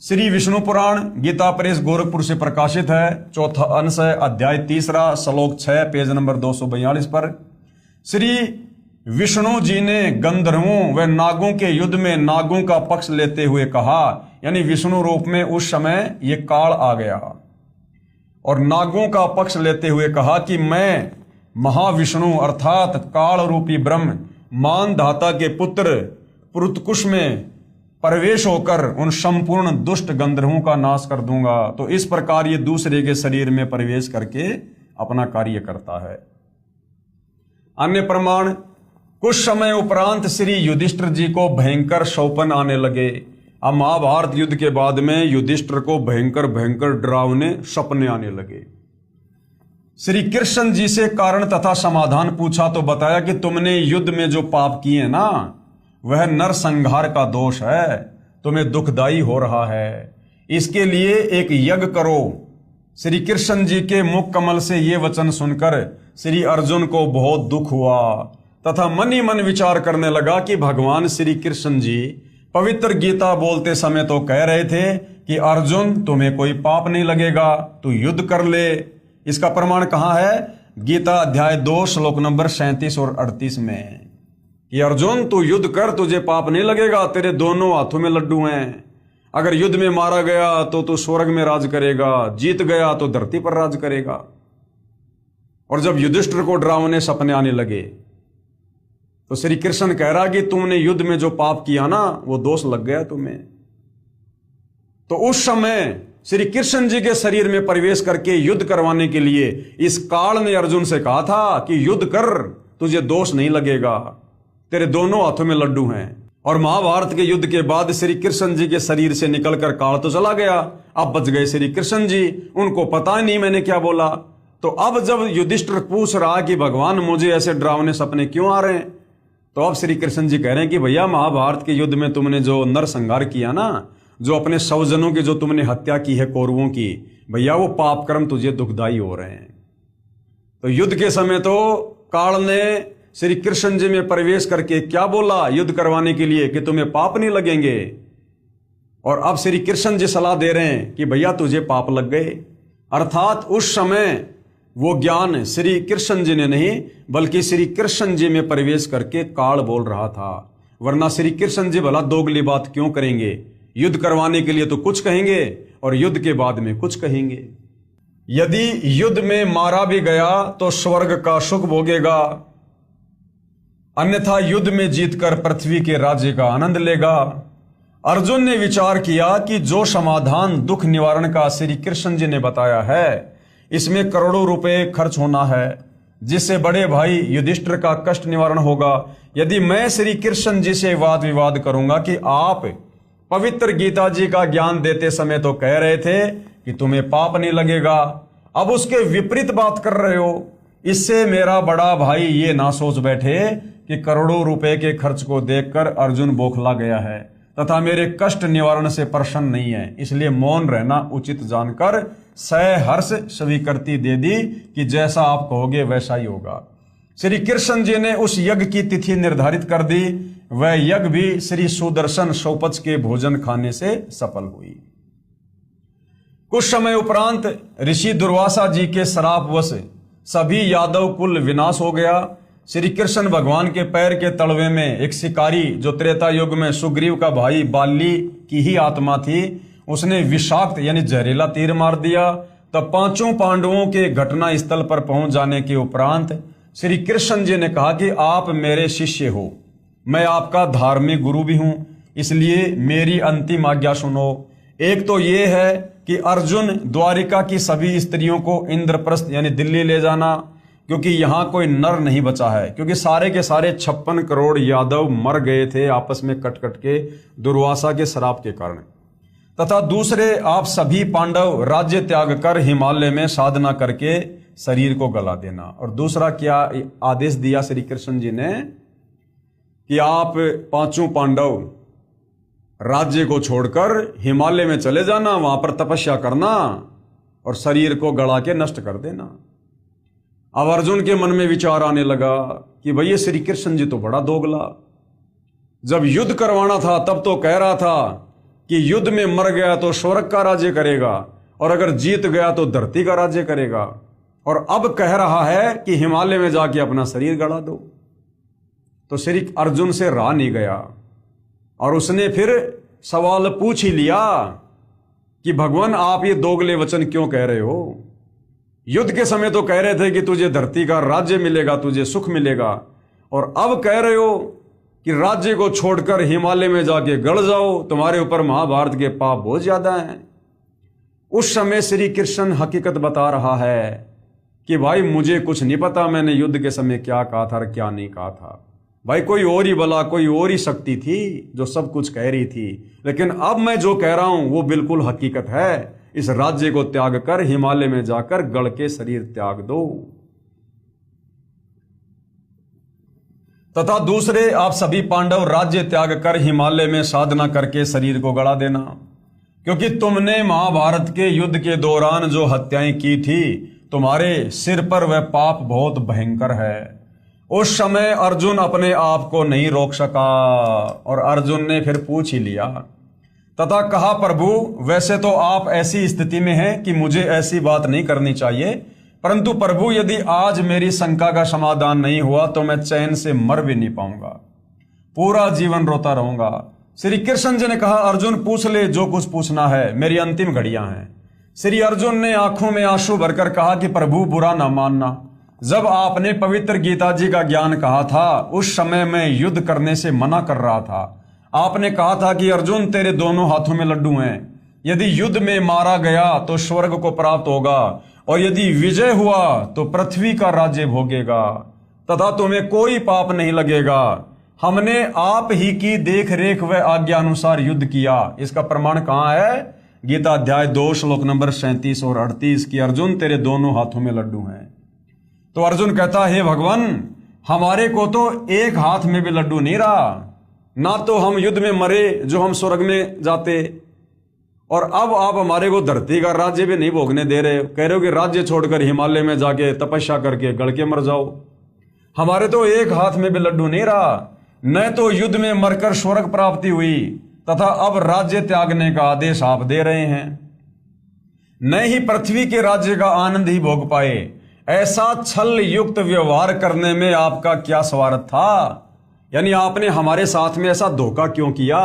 श्री विष्णु पुराण गीता प्रेस गोरखपुर से प्रकाशित है, चौथा अंश है, अध्याय 3, श्लोक 6, पेज नंबर 242 पर श्री विष्णु जी ने गंधर्वों व नागों के युद्ध में नागों का पक्ष लेते हुए कहा, यानी विष्णु रूप में उस समय ये काल आ गया और नागों का पक्ष लेते हुए कहा कि मैं महाविष्णु अर्थात काल रूपी ब्रह्म मानधाता के पुत्र पुरुतकुश में प्रवेश होकर उन संपूर्ण दुष्ट गंधर्वों का नाश कर दूंगा। तो इस प्रकार ये दूसरे के शरीर में प्रवेश करके अपना कार्य करता है। अन्य प्रमाण, कुछ समय उपरांत श्री युधिष्ठिर जी को भयंकर शौपन आने लगे। अब महाभारत युद्ध के बाद में युधिष्ठिर को भयंकर भयंकर डरावने सपने आने लगे। श्री कृष्ण जी से कारण तथा समाधान पूछा तो बताया कि तुमने युद्ध में जो पाप किए ना, वह नरसंहार का दोष है, तुम्हें दुखदाई हो रहा है, इसके लिए एक यज्ञ करो। श्री कृष्ण जी के मुख कमल से ये वचन सुनकर श्री अर्जुन को बहुत दुख हुआ तथा मन ही मन विचार करने लगा कि भगवान श्री कृष्ण जी पवित्र गीता बोलते समय तो कह रहे थे कि अर्जुन तुम्हें कोई पाप नहीं लगेगा, तू युद्ध कर ले। इसका प्रमाण कहाँ है? गीता अध्याय 2 श्लोक नंबर 37 और 38 में कि अर्जुन तू युद्ध कर, तुझे पाप नहीं लगेगा, तेरे दोनों हाथों में लड्डू हैं। अगर युद्ध में मारा गया तो तू स्वर्ग में राज करेगा, जीत गया तो धरती पर राज करेगा। और जब युधिष्ठिर को डरावने सपने आने लगे तो श्री कृष्ण कह रहा कि तुमने युद्ध में जो पाप किया ना वो दोष लग गया तुम्हें। तो उस समय श्री कृष्ण जी के शरीर में प्रवेश करके युद्ध करवाने के लिए इस काल ने अर्जुन से कहा था कि युद्ध कर, तुझे दोष नहीं लगेगा, तेरे दोनों हाथों में लड्डू हैं। और महाभारत के युद्ध के बाद श्री कृष्ण जी के शरीर से निकलकर काल तो चला गया, अब बच गए श्री कृष्ण जी, उनको पता नहीं मैंने क्या बोला। तो अब जब युधिष्ठिर पूछ रहा कि भगवान मुझे ऐसे डरावने सपने क्यों आ रहे हैं, तो अब श्री कृष्ण जी कह रहे हैं कि भैया महाभारत के युद्ध में तुमने जो नरसंहार किया ना, जो अपने स्वजनों की जो तुमने हत्या की है कौरवों की, भैया वो पाप कर्म तुझे दुखदाई हो रहे हैं। तो युद्ध के समय तो काल ने श्री कृष्ण जी में प्रवेश करके क्या बोला युद्ध करवाने के लिए कि तुम्हें पाप नहीं लगेंगे। और अब श्री कृष्ण जी सलाह दे रहे हैं कि भैया तुझे पाप लग गए। अर्थात उस समय वो ज्ञान श्री कृष्ण जी ने नहीं बल्कि श्री कृष्ण जी में प्रवेश करके काल बोल रहा था। वरना श्री कृष्ण जी भला दोगली बात क्यों करेंगे, युद्ध करवाने के लिए तो कुछ कहेंगे और युद्ध के बाद में कुछ कहेंगे। यदि युद्ध में मारा भी गया तो स्वर्ग का सुख भोगेगा, अन्यथा युद्ध में जीतकर पृथ्वी के राज्य का आनंद लेगा। अर्जुन ने विचार किया कि जो समाधान दुख निवारण का श्री कृष्ण जी ने बताया है, इसमें करोड़ों रुपए खर्च होना है, जिससे बड़े भाई युधिष्ठिर का कष्ट निवारण होगा। यदि मैं श्री कृष्ण जी से वाद विवाद करूंगा कि आप पवित्र गीता जी का ज्ञान देते समय तो कह रहे थे कि तुम्हें पाप नहीं लगेगा, अब उसके विपरीत बात कर रहे हो, इससे मेरा बड़ा भाई ये ना सोच बैठे कि करोड़ों रुपए के खर्च को देखकर अर्जुन बौखला गया है तथा मेरे कष्ट निवारण से प्रसन्न नहीं है, इसलिए मौन रहना उचित जानकर सहर्ष स्वीकृति दे दी कि जैसा आप कहोगे वैसा ही होगा। श्री कृष्ण जी ने उस यज्ञ की तिथि निर्धारित कर दी, वह यज्ञ भी श्री सुदर्शन सोपच के भोजन खाने से सफल हुई। कुछ समय उपरांत ऋषि दुर्वासा जी के श्रापवश सभी यादव कुल विनाश हो गया। श्री कृष्ण भगवान के पैर के तलवे में एक शिकारी जो त्रेता युग में सुग्रीव का भाई बाली की ही आत्मा थी, उसने विषाक्त यानी जहरीला तीर मार दिया। तब पांचों पांडवों के घटना स्थल पर पहुंच जाने के उपरांत श्री कृष्ण जी ने कहा कि आप मेरे शिष्य हो, मैं आपका धार्मिक गुरु भी हूं, इसलिए मेरी अंतिम आज्ञा सुनो। एक तो ये है कि अर्जुन द्वारिका की सभी स्त्रियों को इंद्रप्रस्थ यानी दिल्ली ले जाना, क्योंकि यहां कोई नर नहीं बचा है, क्योंकि सारे के सारे 56 करोड़ यादव मर गए थे आपस में कट कट के दुर्वासा के श्राप के कारण। तथा दूसरे, आप सभी पांडव राज्य त्याग कर हिमालय में साधना करके शरीर को गला देना। और दूसरा क्या आदेश दिया श्री कृष्ण जी ने कि आप पांचों पांडव राज्य को छोड़कर हिमालय में चले जाना, वहां पर तपस्या करना और शरीर को गला के नष्ट कर देना। अब अर्जुन के मन में विचार आने लगा कि भैया श्री कृष्ण जी तो बड़ा दोगला, जब युद्ध करवाना था तब तो कह रहा था कि युद्ध में मर गया तो स्वर्ग का राज्य करेगा और अगर जीत गया तो धरती का राज्य करेगा, और अब कह रहा है कि हिमालय में जाके अपना शरीर गड़ा दो। तो श्री अर्जुन से रहा नहीं गया और उसने फिर सवाल पूछ ही लिया कि भगवान आप ये दोगले वचन क्यों कह रहे हो? युद्ध के समय तो कह रहे थे कि तुझे धरती का राज्य मिलेगा, तुझे सुख मिलेगा, और अब कह रहे हो कि राज्य को छोड़कर हिमालय में जाके गड़ जाओ, तुम्हारे ऊपर महाभारत के पाप बहुत ज्यादा हैं। उस समय श्री कृष्ण हकीकत बता रहा है कि भाई मुझे कुछ नहीं पता मैंने युद्ध के समय क्या कहा था और क्या नहीं कहा था। भाई कोई और ही बला, कोई और ही शक्ति थी जो सब कुछ कह रही थी, लेकिन अब मैं जो कह रहा हूं वो बिल्कुल हकीकत है। इस राज्य को त्याग कर हिमालय में जाकर गड़ के शरीर त्याग दो। तथा दूसरे, आप सभी पांडव राज्य त्याग कर हिमालय में साधना करके शरीर को गड़ा देना, क्योंकि तुमने महाभारत के युद्ध के दौरान जो हत्याएं की थी, तुम्हारे सिर पर वह पाप बहुत भयंकर है। उस समय अर्जुन अपने आप को नहीं रोक सका और अर्जुन ने फिर पूछ ही लिया तथा कहा, प्रभु वैसे तो आप ऐसी स्थिति में हैं कि मुझे ऐसी बात नहीं करनी चाहिए, परंतु प्रभु यदि आज मेरी शंका का समाधान नहीं हुआ तो मैं चैन से मर भी नहीं पाऊंगा, पूरा जीवन रोता रहूंगा। श्री कृष्ण जी ने कहा, अर्जुन पूछ ले जो कुछ पूछना है, मेरी अंतिम घड़ियां हैं। श्री अर्जुन ने आंखों में आंसू भरकर कहा कि प्रभु बुरा ना मानना, जब आपने पवित्र गीता जी का ज्ञान कहा था उस समय मैं युद्ध करने से मना कर रहा था। आपने कहा था कि अर्जुन तेरे दोनों हाथों में लड्डू हैं, यदि युद्ध में मारा गया तो स्वर्ग को प्राप्त होगा और यदि विजय हुआ तो पृथ्वी का राज्य भोगेगा तथा तुम्हें कोई पाप नहीं लगेगा। हमने आप ही की देख रेख व आज्ञा अनुसार युद्ध किया। इसका प्रमाण कहां है? गीता अध्याय 2 श्लोक नंबर 37 और 38 की अर्जुन तेरे दोनों हाथों में लड्डू हैं। तो अर्जुन कहता है, हे भगवान, हमारे को तो एक हाथ में भी लड्डू नहीं रहा, ना तो हम युद्ध में मरे जो हम स्वर्ग में जाते, और अब आप हमारे को धरती का राज्य भी नहीं भोगने दे रहे। कह रहे हो कि राज्य छोड़कर हिमालय में जाके तपस्या करके गड़ के मर जाओ। हमारे तो एक हाथ में भी लड्डू नहीं रहा, न तो युद्ध में मरकर स्वर्ग प्राप्ति हुई तथा अब राज्य त्यागने का आदेश आप दे रहे हैं, न ही पृथ्वी के राज्य का आनंद ही भोग पाए। ऐसा छल युक्त व्यवहार करने में आपका क्या स्वार्थ था? यानी आपने हमारे साथ में ऐसा धोखा क्यों किया?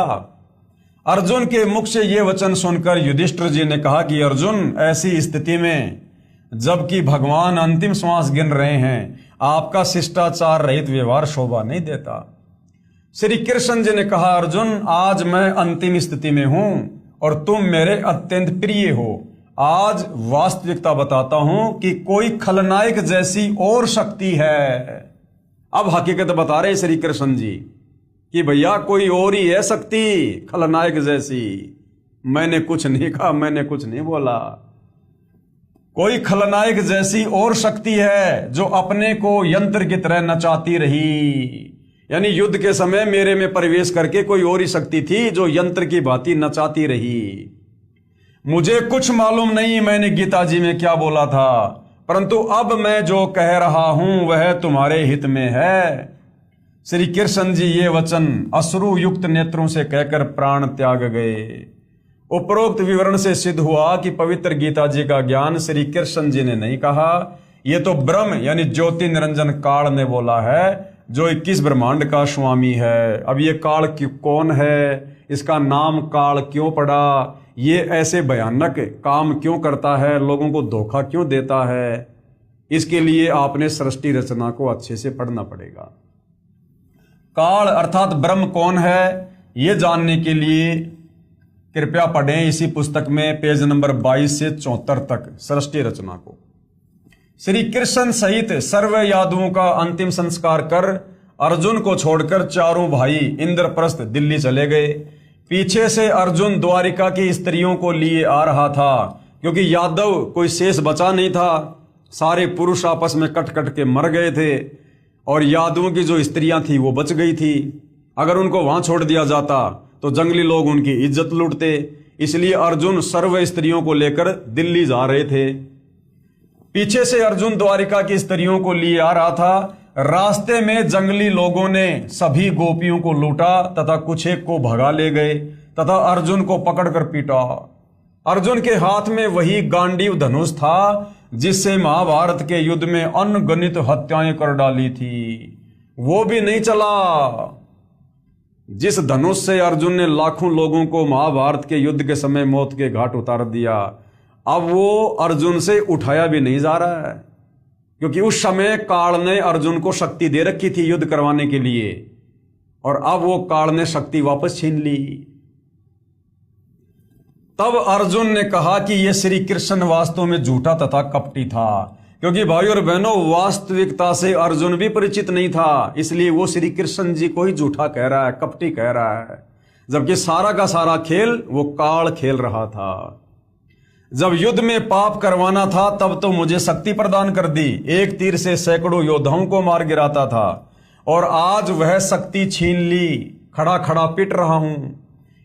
अर्जुन के मुख से ये वचन सुनकर युधिष्ठिर जी ने कहा कि अर्जुन, ऐसी स्थिति में जबकि भगवान अंतिम श्वास गिन रहे हैं, आपका शिष्टाचार रहित व्यवहार शोभा नहीं देता। श्री कृष्ण जी ने कहा, अर्जुन, आज मैं अंतिम स्थिति में हूं और तुम मेरे अत्यंत प्रिय हो। आज वास्तविकता बताता हूं कि कोई खलनायक जैसी और शक्ति है। अब हकीकत बता रहे श्री कृष्ण जी कि भैया कोई और ही है शक्ति खलनायक जैसी। मैंने कुछ नहीं कहा, मैंने कुछ नहीं बोला। कोई खलनायक जैसी और शक्ति है जो अपने को यंत्र की तरह नचाती रही। यानी युद्ध के समय मेरे में प्रवेश करके कोई और ही शक्ति थी जो यंत्र की भांति नचाती रही। मुझे कुछ मालूम नहीं मैंने गीता जी में क्या बोला था, परंतु अब मैं जो कह रहा हूं वह तुम्हारे हित में है। श्री कृष्ण जी ये वचन अश्रु युक्त नेत्रों से कहकर प्राण त्याग गए। उपरोक्त विवरण से सिद्ध हुआ कि पवित्र गीता जी का ज्ञान श्री कृष्ण जी ने नहीं कहा, यह तो ब्रह्म यानी ज्योति निरंजन काल ने बोला है, जो 21 ब्रह्मांड का स्वामी है। अब ये काल कौन है, इसका नाम काल क्यों पड़ा, ये ऐसे भयानक काम क्यों करता है, लोगों को धोखा क्यों देता है, इसके लिए आपने सृष्टि रचना को अच्छे से पढ़ना पड़ेगा। काल अर्थात ब्रह्म कौन है, ये जानने के लिए कृपया पढ़ें इसी पुस्तक में पेज नंबर 22 से 74 तक सृष्टि रचना को। श्री कृष्ण सहित सर्व यादवों का अंतिम संस्कार कर अर्जुन को छोड़कर चारों भाई इंद्रप्रस्थ दिल्ली चले गए। पीछे से अर्जुन द्वारिका की स्त्रियों को लिए आ रहा था, क्योंकि यादव कोई शेष बचा नहीं था, सारे पुरुष आपस में कट कट के मर गए थे और यादवों की जो स्त्रियां थी वो बच गई थी। अगर उनको वहां छोड़ दिया जाता तो जंगली लोग उनकी इज्जत लूटते, इसलिए अर्जुन सर्व स्त्रियों को लेकर दिल्ली जा रहे थे। पीछे से अर्जुन द्वारिका की स्त्रियों को लिए आ रहा था। रास्ते में जंगली लोगों ने सभी गोपियों को लूटा तथा कुछ एक को भगा ले गए तथा अर्जुन को पकड़कर पीटा। अर्जुन के हाथ में वही गांडीव धनुष था जिससे महाभारत के युद्ध में अनगिनत हत्याएं कर डाली थी, वो भी नहीं चला। जिस धनुष से अर्जुन ने लाखों लोगों को महाभारत के युद्ध के समय मौत के घाट उतार दिया, अब वो अर्जुन से उठाया भी नहीं जा रहा है, क्योंकि उस समय काल ने अर्जुन को शक्ति दे रखी थी युद्ध करवाने के लिए, और अब वो काल ने शक्ति वापस छीन ली। तब अर्जुन ने कहा कि यह श्री कृष्ण वास्तव में झूठा तथा कपटी था, क्योंकि भाई और बहनों वास्तविकता से अर्जुन भी परिचित नहीं था, इसलिए वो श्री कृष्ण जी को ही झूठा कह रहा है, कपटी कह रहा है, जबकि सारा का सारा खेल वो काल खेल रहा था। जब युद्ध में पाप करवाना था तब तो मुझे शक्ति प्रदान कर दी, एक तीर से सैकड़ों योद्धाओं को मार गिराता था, और आज वह शक्ति छीन ली, खड़ा खड़ा पिट रहा हूं।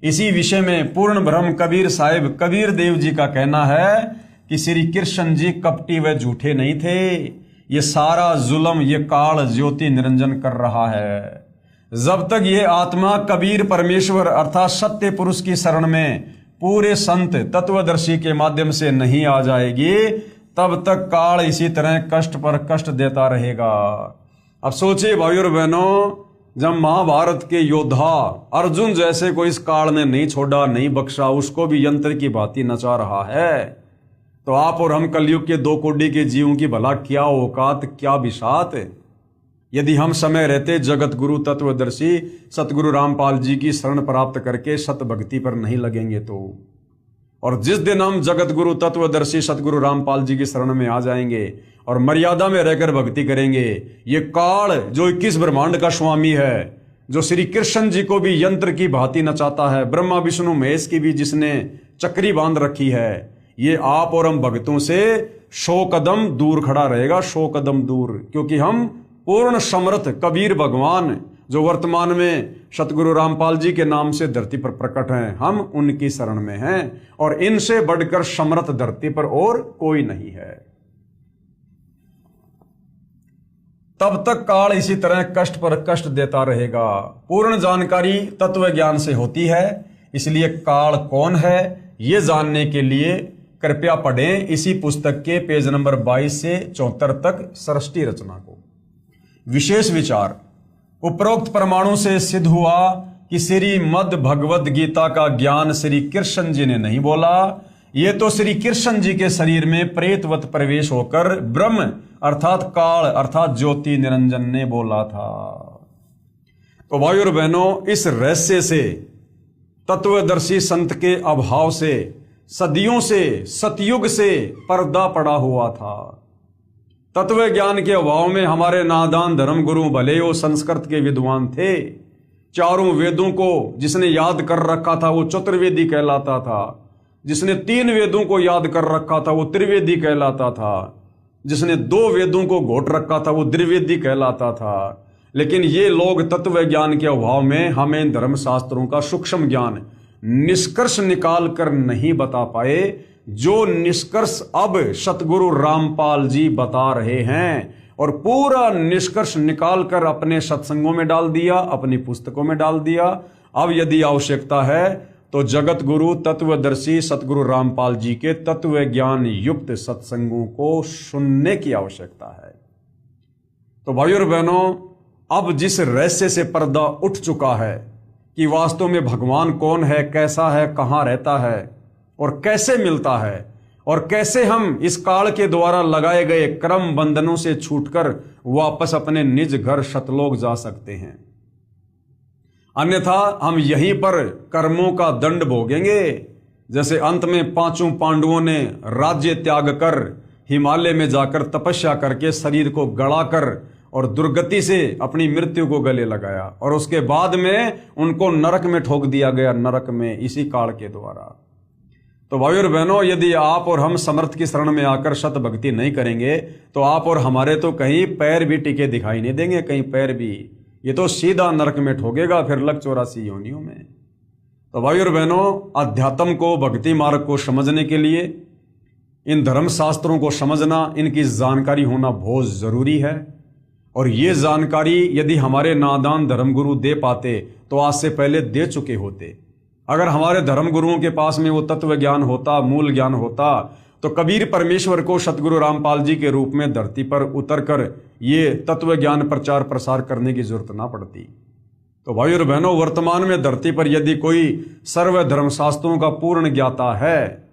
इसी विषय में पूर्ण ब्रह्म कबीर साहिब कबीर देव जी का कहना है कि श्री कृष्ण जी कपटी व झूठे नहीं थे, ये सारा जुल्म ये काल ज्योति निरंजन कर रहा है। जब तक ये आत्मा कबीर परमेश्वर अर्थात सत्य पुरुष की शरण में पूरे संत तत्वदर्शी के माध्यम से नहीं आ जाएगी, तब तक काल इसी तरह कष्ट पर कष्ट देता रहेगा। अब सोचिए भाइयों और बहनों, जब महाभारत के योद्धा अर्जुन जैसे को इस काल ने नहीं छोड़ा, नहीं बख्शा, उसको भी यंत्र की भांति नचा रहा है, तो आप और हम कलयुग के 2 कोटि के जीवों की भला क्या औकात, क्या बिसात। यदि हम समय रहते जगत गुरु तत्वदर्शी सतगुरु रामपाल जी की शरण प्राप्त करके सत भक्ति पर नहीं लगेंगे तो, और जिस दिन हम जगत गुरु तत्वदर्शी सतगुरु रामपाल जी की शरण में आ जाएंगे और मर्यादा में रहकर भक्ति करेंगे, ये काल जो 21 ब्रह्मांड का स्वामी है, जो श्री कृष्ण जी को भी यंत्र की भांति नचाता है, ब्रह्मा विष्णु महेश की भी जिसने चक्री बांध रखी है, ये आप और हम भक्तों से 100 कदम दूर खड़ा रहेगा, 100 कदम दूर। क्योंकि हम पूर्ण समर्थ कबीर भगवान जो वर्तमान में सतगुरु रामपाल जी के नाम से धरती पर प्रकट हैं, हम उनकी शरण में हैं, और इनसे बढ़कर समर्थ धरती पर और कोई नहीं है। तब तक काल इसी तरह कष्ट पर कष्ट देता रहेगा। पूर्ण जानकारी तत्व ज्ञान से होती है, इसलिए काल कौन है ये जानने के लिए कृपया पढ़ें इसी पुस्तक के पेज नंबर 22 से 74 तक सृष्टि रचना को। विशेष विचार। उपरोक्त परमाणु से सिद्ध हुआ कि श्री मद भगवद गीता का ज्ञान श्री कृष्ण जी ने नहीं बोला, ये तो श्री कृष्ण जी के शरीर में प्रेतवत प्रवेश होकर ब्रह्म अर्थात काल अर्थात ज्योति निरंजन ने बोला था। तो भाइयों और बहनों, इस रहस्य से तत्वदर्शी संत के अभाव से सदियों से सतयुग से पर्दा पड़ा हुआ था। तत्व ज्ञान के अभाव में हमारे नादान धर्म गुरु भले वो संस्कृत के विद्वान थे, चारों वेदों को जिसने याद कर रखा था वो चतुर्वेदी कहलाता था, जिसने 3 वेदों को याद कर रखा था वो त्रिवेदी कहलाता था, जिसने 2 वेदों को घोट रखा था वो द्विवेदी कहलाता था। लेकिन ये लोग तत्व ज्ञान के अभाव में हमें धर्म शास्त्रों का सूक्ष्म ज्ञान निष्कर्ष निकाल कर नहीं बता पाए, जो निष्कर्ष अब सतगुरु रामपाल जी बता रहे हैं, और पूरा निष्कर्ष निकाल कर अपने सत्संगों में डाल दिया, अपनी पुस्तकों में डाल दिया। अब यदि आवश्यकता है तो जगत गुरु तत्वदर्शी सतगुरु रामपाल जी के तत्व ज्ञान युक्त सत्संगों को सुनने की आवश्यकता है। तो भाइयों और बहनों, अब जिस रहस्य से पर्दा उठ चुका है कि वास्तव में भगवान कौन है, कैसा है, कहां रहता है और कैसे मिलता है, और कैसे हम इस काल के द्वारा लगाए गए क्रम बंधनों से छूटकर वापस अपने निज घर सतलोक जा सकते हैं, अन्यथा हम यहीं पर कर्मों का दंड भोगेंगे। जैसे अंत में 5 पांडवों ने राज्य त्याग कर हिमालय में जाकर तपस्या करके शरीर को गड़ाकर और दुर्गति से अपनी मृत्यु को गले लगाया, और उसके बाद में उनको नरक में ठोक दिया गया, नरक में इसी काल के द्वारा। तो भाइयों और बहनों, यदि आप और हम समर्थ की शरण में आकर सत भक्ति नहीं करेंगे तो आप और हमारे तो कहीं पैर भी टिके दिखाई नहीं देंगे, कहीं पैर भी, ये तो सीधा नरक में ठोकेगा, फिर लग 84 योनियों में। तो भाइयों और बहनों, अध्यात्म को, भक्ति मार्ग को समझने के लिए इन धर्म शास्त्रों को समझना, इनकी जानकारी होना बहुत जरूरी है। और ये जानकारी यदि हमारे नादान धर्मगुरु दे पाते तो आज से पहले दे चुके होते। अगर हमारे धर्मगुरुओं के पास में वो तत्व ज्ञान होता, मूल ज्ञान होता, तो कबीर परमेश्वर को सतगुरु रामपाल जी के रूप में धरती पर उतरकर ये तत्व ज्ञान प्रचार प्रसार करने की जरूरत ना पड़ती। तो भाई और बहनों, वर्तमान में धरती पर यदि कोई सर्व धर्मशास्त्रों का पूर्ण ज्ञाता है,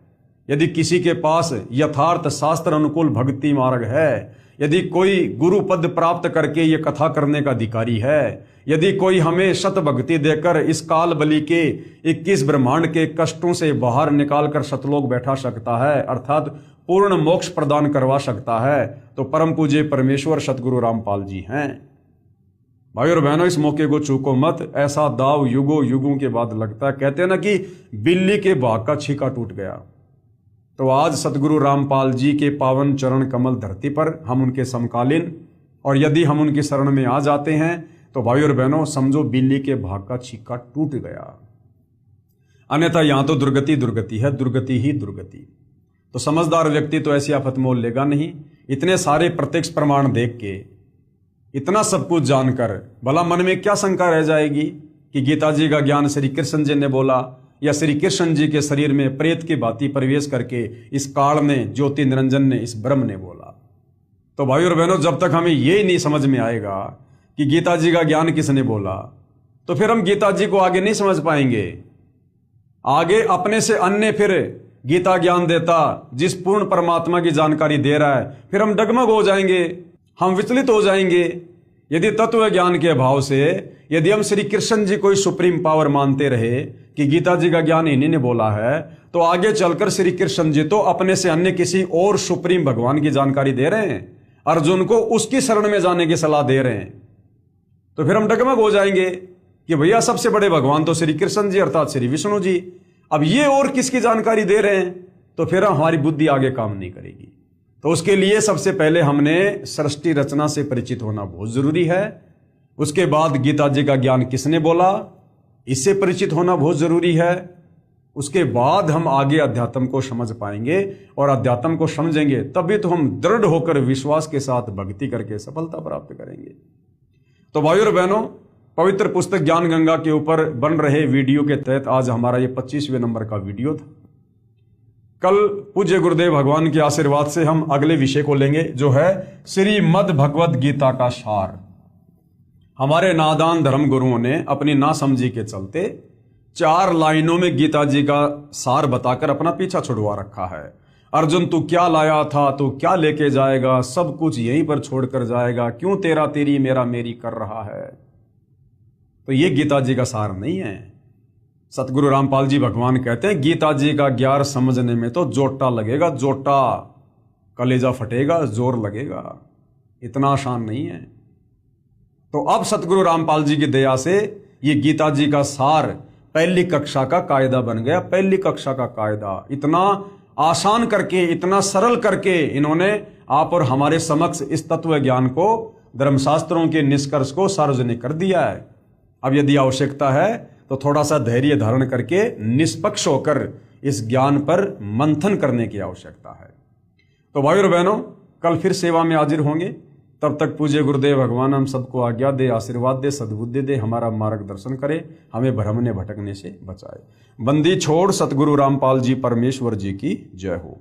यदि किसी के पास यथार्थ शास्त्र अनुकूल भक्ति मार्ग है, यदि कोई गुरु पद प्राप्त करके ये कथा करने का अधिकारी है, यदि कोई हमें सत भक्ति देकर इस काल बलि के 21 ब्रह्मांड के कष्टों से बाहर निकालकर सतलोक बैठा सकता है, अर्थात पूर्ण मोक्ष प्रदान करवा सकता है, तो परम पूज्य परमेश्वर सतगुरु रामपाल जी हैं। भाई और बहनों, इस मौके को चूको मत, ऐसा दाव युगों युगों के बाद लगता है। कहते हैं ना कि बिल्ली के भाग का छीका टूट गया। तो आज सतगुरु रामपाल जी के पावन चरण कमल धरती पर हम उनके समकालीन, और यदि हम उनकी शरण में आ जाते हैं तो भाई और बहनों समझो बिल्ली के भाग का छीका टूट गया, अन्यथा यहां तो दुर्गति दुर्गति है, दुर्गति ही दुर्गति। तो समझदार व्यक्ति तो ऐसी आफत मोल लेगा नहीं। इतने सारे प्रत्यक्ष प्रमाण देख के, इतना सब कुछ जानकर भला मन में क्या शंका रह जाएगी कि गीता जी का ज्ञान श्री कृष्ण जी ने बोला या श्री कृष्ण जी के शरीर में प्रेत की भांति प्रवेश करके इस काल ने, ज्योति निरंजन ने, इस ब्रह्म ने बोला। तो भाई और बहनों, जब तक हमें ये नहीं समझ में आएगा कि गीता जी का ज्ञान किसने बोला, तो फिर हम गीता जी को आगे नहीं समझ पाएंगे। आगे अपने से अन्य फिर गीता ज्ञान देता, जिस पूर्ण परमात्मा की जानकारी दे रहा है, फिर हम डगमग हो जाएंगे, हम विचलित हो जाएंगे। यदि तत्व ज्ञान के अभाव से यदि हम श्री कृष्ण जी को ही सुप्रीम पावर मानते रहे कि गीता जी का ज्ञान इन्हीं ने बोला है, तो आगे चलकर श्री कृष्ण जी तो अपने से अन्य किसी और सुप्रीम भगवान की जानकारी दे रहे हैं, अर्जुन को उसकी शरण में जाने की सलाह दे रहे हैं। तो फिर हम डगमग हो जाएंगे कि भैया सबसे बड़े भगवान तो श्री कृष्ण जी अर्थात श्री विष्णु जी, अब ये और किसकी जानकारी दे रहे हैं, तो फिर हमारी बुद्धि आगे काम नहीं करेगी। तो उसके लिए सबसे पहले हमने सृष्टि रचना से परिचित होना बहुत जरूरी है। उसके बाद गीता जी का ज्ञान किसने बोला, इससे परिचित होना बहुत जरूरी है। उसके बाद हम आगे अध्यात्म को समझ पाएंगे, और अध्यात्म को समझेंगे तभी तो हम दृढ़ होकर विश्वास के साथ भक्ति करके सफलता प्राप्त करेंगे। तो भाइयों और बहनों, पवित्र पुस्तक ज्ञान गंगा के ऊपर बन रहे वीडियो के तहत आज हमारा ये 25वें नंबर का वीडियो था। कल पूज्य गुरुदेव भगवान के आशीर्वाद से हम अगले विषय को लेंगे, जो है श्रीमद् भगवद गीता का सार। हमारे नादान धर्म गुरुओं ने अपनी नासमझी के चलते 4 लाइनों में गीता जी का सार बताकर अपना पीछा छुड़वा रखा है। अर्जुन, तू क्या लाया था, तू क्या लेके जाएगा, सब कुछ यहीं पर छोड़कर जाएगा, क्यों तेरा तेरी मेरा मेरी कर रहा है। तो ये गीता जी का सार नहीं है। सतगुरु रामपाल जी भगवान कहते हैं, गीता जी का ज्ञान समझने में तो जोटा लगेगा, जोटा, कलेजा फटेगा, जोर लगेगा, इतना आसान नहीं है। तो अब सतगुरु रामपाल जी की दया से ये गीता जी का सार पहली कक्षा का कायदा बन गया। पहली कक्षा का कायदा इतना आसान करके, इतना सरल करके इन्होंने आप और हमारे समक्ष इस तत्व ज्ञान को, धर्मशास्त्रों के निष्कर्ष को सार्वजनिक कर दिया है। अब यदि आवश्यकता है तो थोड़ा सा धैर्य धारण करके निष्पक्ष होकर इस ज्ञान पर मंथन करने की आवश्यकता है। तो भाइयों और बहनों, कल फिर सेवा में हाजिर होंगे। तब तक पूज्य गुरुदेव भगवान हम सबको आज्ञा दे, आशीर्वाद दे, सद्बुद्धि दे, हमारा मार्गदर्शन करे, हमें भ्रमने भटकने से बचाए। बंदी छोड़ सतगुरु रामपाल जी परमेश्वर जी की जय हो।